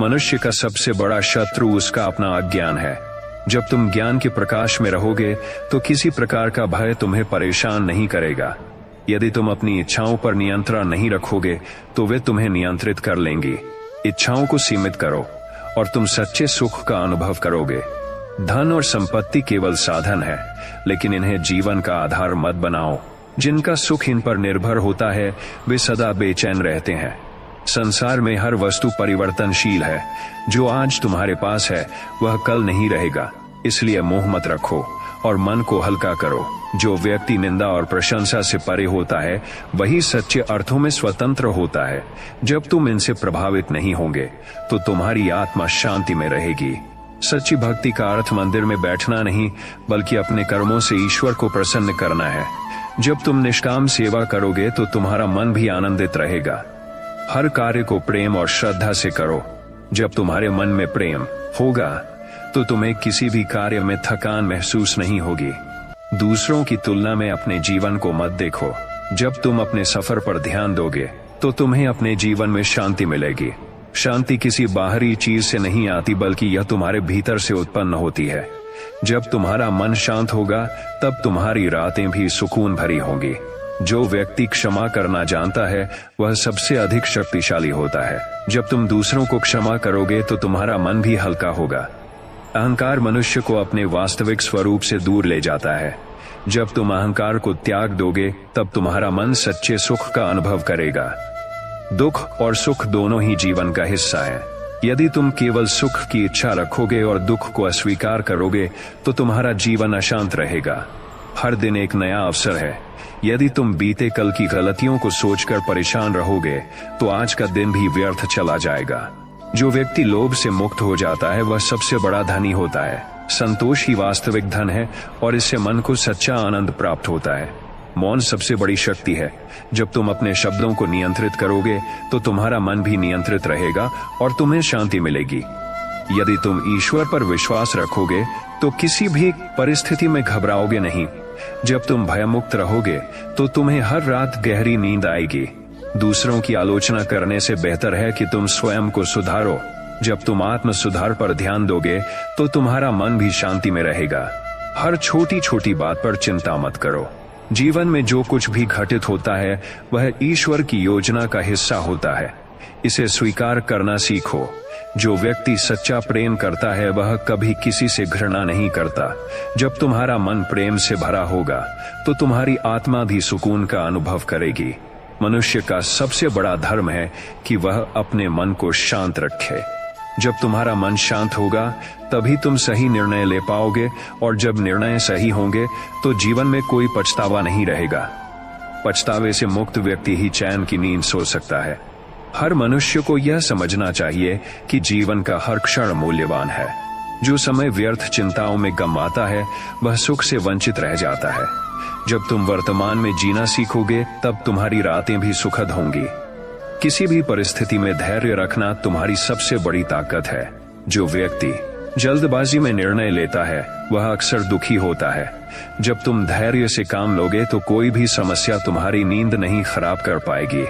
मनुष्य का सबसे बड़ा शत्रु उसका अपना अज्ञान है। जब तुम ज्ञान के प्रकाश में रहोगे तो किसी प्रकार का भय तुम्हें परेशान नहीं करेगा। यदि तुम अपनी इच्छाओं पर नियंत्रण नहीं रखोगे तो वे तुम्हें नियंत्रित कर लेंगी। इच्छाओं को सीमित करो और तुम सच्चे सुख का अनुभव करोगे। धन और संपत्ति केवल साधन है, लेकिन इन्हें जीवन का आधार मत बनाओ। जिनका सुख इन पर निर्भर होता है वे सदा बेचैन रहते हैं। संसार में हर वस्तु परिवर्तनशील है। जो आज तुम्हारे पास है वह कल नहीं रहेगा, इसलिए मोह मत रखो और मन को हल्का करो। जो व्यक्ति निंदा और प्रशंसा से परे होता है वही सच्चे अर्थों में स्वतंत्र होता है। जब तुम इनसे प्रभावित नहीं होंगे तो तुम्हारी आत्मा शांति में रहेगी। सच्ची भक्ति का अर्थ मंदिर में बैठना नहीं, बल्कि अपने कर्मों से ईश्वर को प्रसन्न करना है। जब तुम निष्काम सेवा करोगे तो तुम्हारा मन भी आनंदित रहेगा। हर कार्य को प्रेम और श्रद्धा से करो। जब तुम्हारे मन में प्रेम होगा तो तुम्हें किसी भी कार्य में थकान महसूस नहीं होगी। दूसरों की तुलना में अपने जीवन को मत देखो। जब तुम अपने सफर पर ध्यान दोगे तो तुम्हें अपने जीवन में शांति मिलेगी। शांति किसी बाहरी चीज से नहीं आती, बल्कि यह तुम्हारे भीतर से उत्पन्न होती है। जब तुम्हारा मन शांत होगा तब तुम्हारी रातें भी सुकून भरी होंगी। जो व्यक्ति क्षमा करना जानता है वह सबसे अधिक शक्तिशाली होता है। जब तुम दूसरों को क्षमा करोगे तो तुम्हारा मन भी हल्का होगा। अहंकार मनुष्य को अपने वास्तविक स्वरूप से दूर ले जाता है। जब तुम अहंकार को त्याग दोगे तब तुम्हारा मन सच्चे सुख का अनुभव करेगा। दुख और सुख दोनों ही जीवन का हिस्सा है। यदि तुम केवल सुख की इच्छा रखोगे और दुख को अस्वीकार करोगे तो तुम्हारा जीवन अशांत रहेगा। हर दिन एक नया अवसर है। यदि तुम बीते कल की गलतियों को सोचकर परेशान रहोगे तो आज का दिन भी व्यर्थ चला जाएगा। जो व्यक्ति लोभ से मुक्त हो जाता है वह सबसे बड़ा धनी होता है। संतोष ही वास्तविक धन है और इससे मन को सच्चा आनंद प्राप्त होता है। मौन सबसे बड़ी शक्ति है। जब तुम अपने शब्दों को नियंत्रित करोगे तो तुम्हारा मन भी नियंत्रित रहेगा और तुम्हें शांति मिलेगी। यदि तुम ईश्वर पर विश्वास रखोगे तो किसी भी परिस्थिति में घबराओगे नहीं। जब तुम भयमुक्त रहोगे तो तुम्हें हर रात गहरी नींद आएगी। दूसरों की आलोचना करने से बेहतर है कि तुम स्वयं को सुधारो। जब तुम आत्म सुधार पर ध्यान दोगे तो तुम्हारा मन भी शांति में रहेगा। हर छोटी छोटी बात पर चिंता मत करो। जीवन में जो कुछ भी घटित होता है वह ईश्वर की योजना का हिस्सा होता है। इसे स्वीकार करना सीखो। जो व्यक्ति सच्चा प्रेम करता है वह कभी किसी से घृणा नहीं करता। जब तुम्हारा मन प्रेम से भरा होगा तो तुम्हारी आत्मा भी सुकून का अनुभव करेगी। मनुष्य का सबसे बड़ा धर्म है कि वह अपने मन को शांत रखे। जब तुम्हारा मन शांत होगा तभी तुम सही निर्णय ले पाओगे, और जब निर्णय सही होंगे तो जीवन में कोई पछतावा नहीं रहेगा। पछतावे से मुक्त व्यक्ति ही चैन की नींद सो सकता है। हर मनुष्य को यह समझना चाहिए कि जीवन का हर क्षण मूल्यवान है। जो समय व्यर्थ चिंताओं में गंवाता है वह सुख से वंचित रह जाता है। जब तुम वर्तमान में जीना सीखोगे तब तुम्हारी रातें भी सुखद होंगी। किसी भी परिस्थिति में धैर्य रखना तुम्हारी सबसे बड़ी ताकत है। जो व्यक्ति जल्दबाजी में निर्णय लेता है वह अक्सर दुखी होता है। जब तुम धैर्य से काम लोगे तो कोई भी समस्या तुम्हारी नींद नहीं खराब कर पाएगी।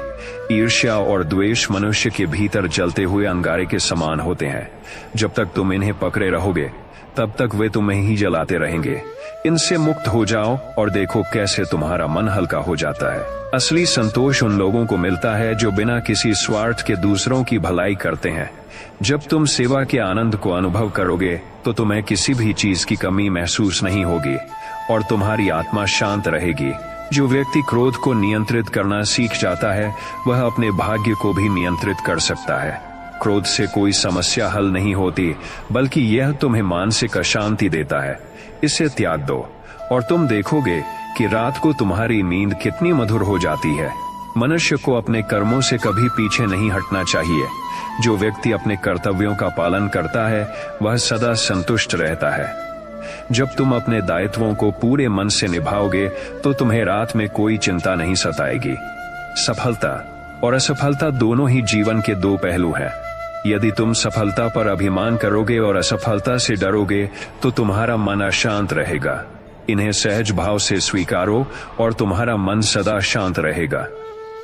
ईर्ष्या और द्वेष मनुष्य के भीतर जलते हुए अंगारे के समान होते हैं। जब तक तुम इन्हें पकड़े रहोगे तब तक वे तुम्हें ही जलाते रहेंगे। इनसे मुक्त हो जाओ और देखो कैसे तुम्हारा मन हल्का हो जाता है। असली संतोष उन लोगों को मिलता है जो बिना किसी स्वार्थ के दूसरों की भलाई करते हैं। जब तुम सेवा के आनंद को अनुभव करोगे तो तुम्हें किसी भी चीज की कमी महसूस नहीं होगी और तुम्हारी आत्मा शांत रहेगी। जो व्यक्ति क्रोध को नियंत्रित करना सीख जाता है वह अपने भाग्य को भी नियंत्रित कर सकता है। क्रोध से कोई समस्या हल नहीं होती, बल्कि यह तुम्हें मानसिक अशांति देता है। इसे त्याग दो और तुम देखोगे कि रात को तुम्हारी नींद कितनी मधुर हो जाती है। मनुष्य को अपने कर्मों से कभी पीछे नहीं हटना चाहिए। जो व्यक्ति अपने कर्तव्यों का पालन करता है वह सदा संतुष्ट रहता है। जब तुम अपने दायित्वों को पूरे मन से निभाओगे तो तुम्हें रात में कोई चिंता नहीं सताएगी। सफलता और असफलता दोनों ही जीवन के दो पहलू हैं। यदि तुम सफलता पर अभिमान करोगे और असफलता से डरोगे तो तुम्हारा मन अशांत रहेगा। इन्हें सहज भाव से स्वीकारो और तुम्हारा मन सदा शांत रहेगा।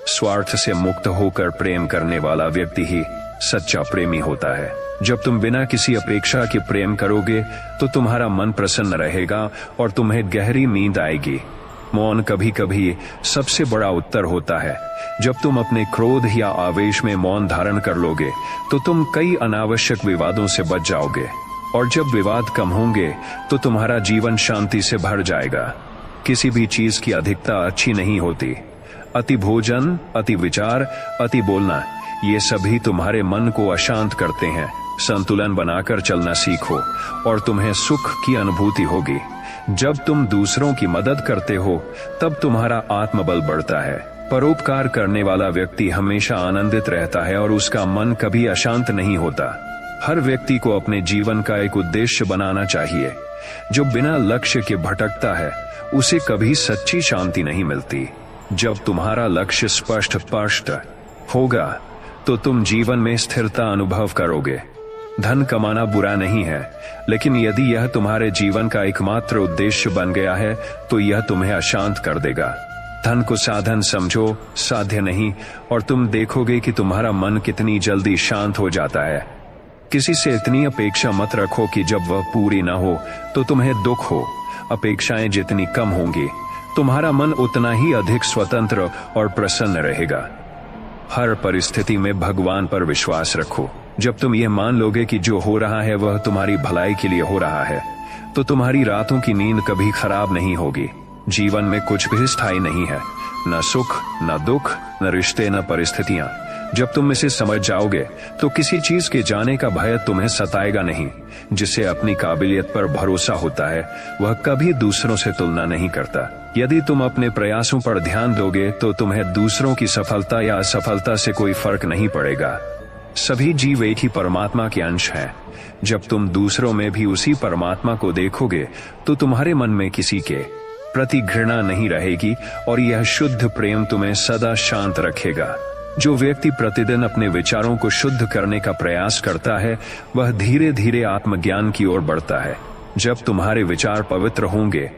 स्वार्थ से मुक्त होकर प्रेम करने वाला व्यक्ति ही सच्चा प्रेमी होता है। जब तुम बिना किसी अपेक्षा के प्रेम करोगे तो तुम्हारा मन प्रसन्न रहेगा और तुम्हें गहरी नींद आएगी। मौन कभी कभी सबसे बड़ा उत्तर होता है। जब तुम अपने क्रोध या आवेश में मौन धारण कर लोगे तो तुम कई अनावश्यक विवादों से बच जाओगे, और जब विवाद कम होंगे तो तुम्हारा जीवन शांति से भर जाएगा। किसी भी चीज की अधिकता अच्छी नहीं होती। अति भोजन, अति विचार, अति बोलना, ये सभी तुम्हारे मन को अशांत करते हैं। संतुलन बनाकर चलना सीखो और तुम्हें सुख की अनुभूति होगी। जब तुम दूसरों की मदद करते हो तब तुम्हारा आत्मबल बढ़ता है। परोपकार करने वाला व्यक्ति हमेशा आनंदित रहता है और उसका मन कभी अशांत नहीं होता। हर व्यक्ति को अपने जीवन का एक उद्देश्य बनाना चाहिए। जो बिना लक्ष्य के भटकता है उसे कभी सच्ची शांति नहीं मिलती। जब तुम्हारा लक्ष्य स्पष्ट होगा तो तुम जीवन में स्थिरता अनुभव करोगे। धन कमाना बुरा नहीं है, लेकिन यदि यह तुम्हारे जीवन का एकमात्र उद्देश्य बन गया है तो यह तुम्हें अशांत कर देगा। धन को साधन समझो, साध्य नहीं, और तुम देखोगे कि तुम्हारा मन कितनी जल्दी शांत हो जाता है। किसी से इतनी अपेक्षा मत रखो कि जब वह पूरी ना हो तो तुम्हें दुख हो। अपेक्षाएं जितनी कम होंगी तुम्हारा मन उतना ही अधिक स्वतंत्र और प्रसन्न रहेगा। हर परिस्थिति में भगवान पर विश्वास रखो। जब तुम ये मान लोगे कि जो हो रहा है वह तुम्हारी भलाई के लिए हो रहा है तो तुम्हारी रातों की नींद कभी खराब नहीं होगी। जीवन में कुछ भी स्थायी नहीं है, न सुख, न दुख, न रिश्ते, न परिस्थितियां। जब तुम इसे समझ जाओगे तो किसी चीज के जाने का भय तुम्हें सताएगा नहीं। जिसे अपनी काबिलियत पर भरोसा होता है वह कभी दूसरों से तुलना नहीं करता। यदि तुम अपने प्रयासों पर ध्यान दोगे तो तुम्हें दूसरों की सफलता या असफलता से कोई फर्क नहीं पड़ेगा। सभी जीव एक ही परमात्मा के अंश हैं। जब तुम दूसरों में भी उसी परमात्मा को देखोगे तो तुम्हारे मन में किसी के प्रति घृणा नहीं रहेगी और यह शुद्ध प्रेम तुम्हें सदा शांत रखेगा। जो व्यक्ति प्रतिदिन अपने विचारों को शुद्ध करने का प्रयास करता है वह धीरे धीरे आत्मज्ञान की ओर बढ़ता है। जब तुम्हारे विचार पवित्र होंगे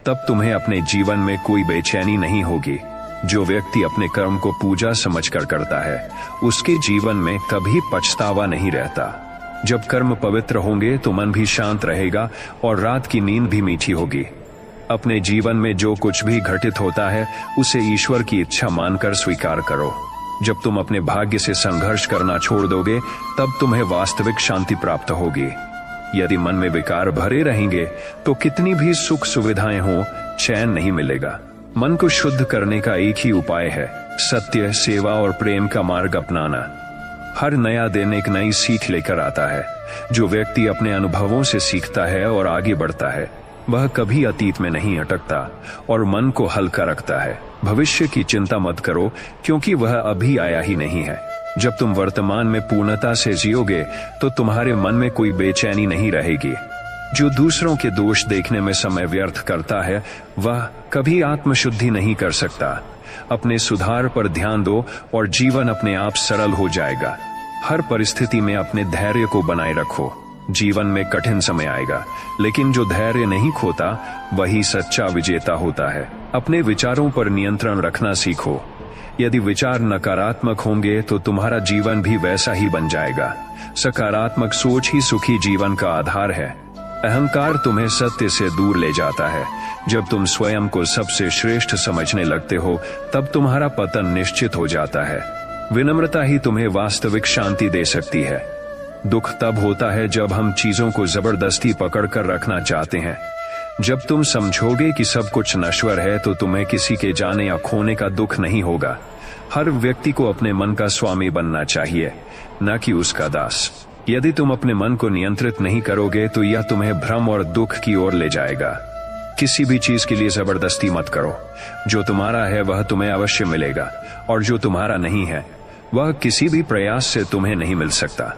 तब तुम्हें अपने जीवन में कोई बेचैनी नहीं होगी। जो व्यक्ति अपने कर्म को पूजा समझकर करता है उसके जीवन में कभी पछतावा नहीं रहता। जब कर्म पवित्र होंगे तो मन भी शांत रहेगा और रात की नींद भी मीठी होगी। अपने जीवन में जो कुछ भी घटित होता है उसे ईश्वर की इच्छा मानकर स्वीकार करो। जब तुम अपने भाग्य से संघर्ष करना छोड़ दोगे तब तुम्हें वास्तविक शांति प्राप्त होगी। यदि मन में विकार भरे रहेंगे तो कितनी भी सुख सुविधाएं हो, चैन नहीं मिलेगा। मन को शुद्ध करने का एक ही उपाय है, सत्य, सेवा और प्रेम का मार्ग अपनाना। हर नया दिन एक नई सीख लेकर आता है। जो व्यक्ति अपने अनुभवों से सीखता है और आगे बढ़ता है वह कभी अतीत में नहीं अटकता और मन को हल्का रखता है। भविष्य की चिंता मत करो क्योंकि वह अभी आया ही नहीं है। जब तुम वर्तमान में पूर्णता से जियोगे तो तुम्हारे मन में कोई बेचैनी नहीं रहेगी। जो दूसरों के दोष देखने में समय व्यर्थ करता है वह कभी आत्मशुद्धि नहीं कर सकता। अपने सुधार पर ध्यान दो और जीवन अपने आप सरल हो जाएगा। हर परिस्थिति में अपने धैर्य को बनाए रखो। जीवन में कठिन समय आएगा लेकिन जो धैर्य नहीं खोता वही सच्चा विजेता होता है। अपने विचारों पर नियंत्रण रखना सीखो। यदि विचार नकारात्मक होंगे तो तुम्हारा जीवन भी वैसा ही बन जाएगा। सकारात्मक सोच ही सुखी जीवन का आधार है। अहंकार तुम्हें सत्य से दूर ले जाता है। जब तुम स्वयं को सबसे श्रेष्ठ समझने लगते हो तब तुम्हारा पतन निश्चित हो जाता है। विनम्रता ही तुम्हें वास्तविक शांति दे सकती है। दुख तब होता है जब हम चीजों को जबरदस्ती पकड़कर रखना चाहते हैं। जब तुम समझोगे कि सब कुछ नश्वर है तो तुम्हें किसी के जाने या खोने का दुख नहीं होगा। हर व्यक्ति को अपने मन का स्वामी बनना चाहिए, न कि उसका दास। यदि तुम अपने मन को नियंत्रित नहीं करोगे तो यह तुम्हें भ्रम और दुख की ओर ले जाएगा। किसी भी चीज के लिए जबरदस्ती मत करो। जो तुम्हारा है वह तुम्हें अवश्य मिलेगा और जो तुम्हारा नहीं है वह किसी भी प्रयास से तुम्हें नहीं मिल सकता।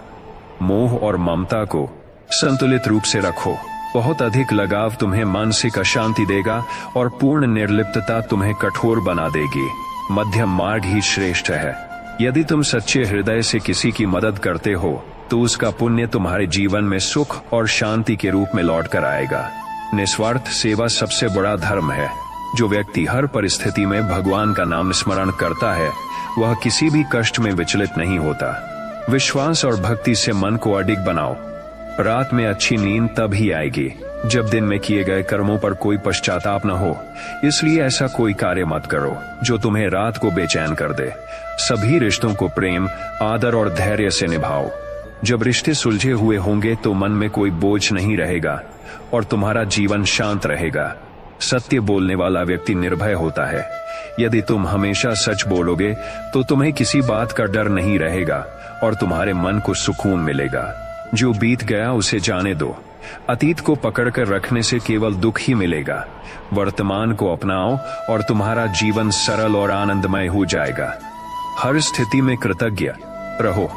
मोह और ममता को संतुलित रूप से रखो। बहुत अधिक लगाव तुम्हें मानसिक अशांति देगा और पूर्ण निर्लिप्तता तुम्हें कठोर बना देगी। मध्यम मार्ग ही श्रेष्ठ है। यदि तुम सच्चे हृदय से किसी की मदद करते हो तो उसका पुण्य तुम्हारे जीवन में सुख और शांति के रूप में लौट कर आएगा। निस्वार्थ सेवा सबसे बड़ा धर्म है। जो व्यक्ति हर परिस्थिति में भगवान का नाम स्मरण करता है वह किसी भी कष्ट में विचलित नहीं होता। विश्वास और भक्ति से मन को अडिग बनाओ। रात में अच्छी नींद तभी आएगी जब दिन में किए गए कर्मों पर कोई पश्चाताप न हो। इसलिए ऐसा कोई कार्य मत करो जो तुम्हें रात को बेचैन कर दे। सभी रिश्तों को प्रेम, आदर और धैर्य से निभाओ। जब रिश्ते सुलझे हुए होंगे तो मन में कोई बोझ नहीं रहेगा और तुम्हारा जीवन शांत रहेगा। सत्य बोलने वाला व्यक्ति निर्भय होता है। यदि तुम हमेशा सच बोलोगे तो तुम्हें किसी बात का डर नहीं रहेगा और तुम्हारे मन को सुकून मिलेगा। जो बीत गया उसे जाने दो। अतीत को पकड़कर रखने से केवल दुख ही मिलेगा। वर्तमान को अपनाओ और तुम्हारा जीवन सरल और आनंदमय हो जाएगा। हर स्थिति में कृतज्ञ रहो।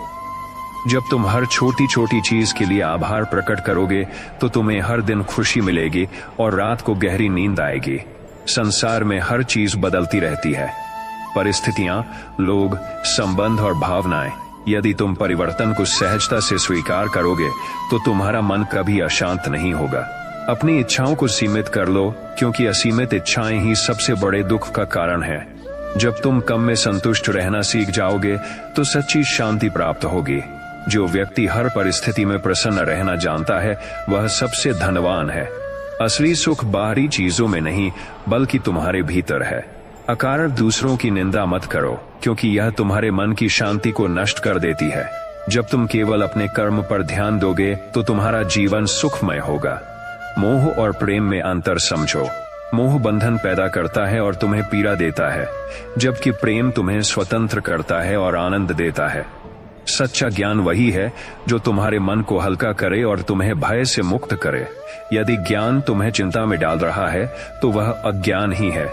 जब तुम हर छोटी छोटी चीज के लिए आभार प्रकट करोगे तो तुम्हें हर दिन खुशी मिलेगी और रात को गहरी नींद आएगी। संसार में हर चीज बदलती रहती है, परिस्थितियां, लोग, संबंध और भावनाएं। यदि तुम परिवर्तन को सहजता से स्वीकार करोगे तो तुम्हारा मन कभी अशांत नहीं होगा। अपनी इच्छाओं को सीमित कर लो, क्योंकि असीमित इच्छाएं ही सबसे बड़े दुख का कारण है। जब तुम कम में संतुष्ट रहना सीख जाओगे तो सच्ची शांति प्राप्त होगी। जो व्यक्ति हर परिस्थिति में प्रसन्न रहना जानता है वह सबसे धनवान है। असली सुख बाहरी चीजों में नहीं बल्कि तुम्हारे भीतर है। अकारण दूसरों की निंदा मत करो, क्योंकि यह तुम्हारे मन की शांति को नष्ट कर देती है। जब तुम केवल अपने कर्म पर ध्यान दोगे तो तुम्हारा जीवन सुखमय होगा। मोह और प्रेम में अंतर समझो। मोह बंधन पैदा करता है और तुम्हें पीड़ा देता है, जबकि प्रेम तुम्हें स्वतंत्र करता है और आनंद देता है। सच्चा ज्ञान वही है जो तुम्हारे मन को हल्का करे और तुम्हें भय से मुक्त करे। यदि ज्ञान तुम्हें चिंता में डाल रहा है तो वह अज्ञान ही है।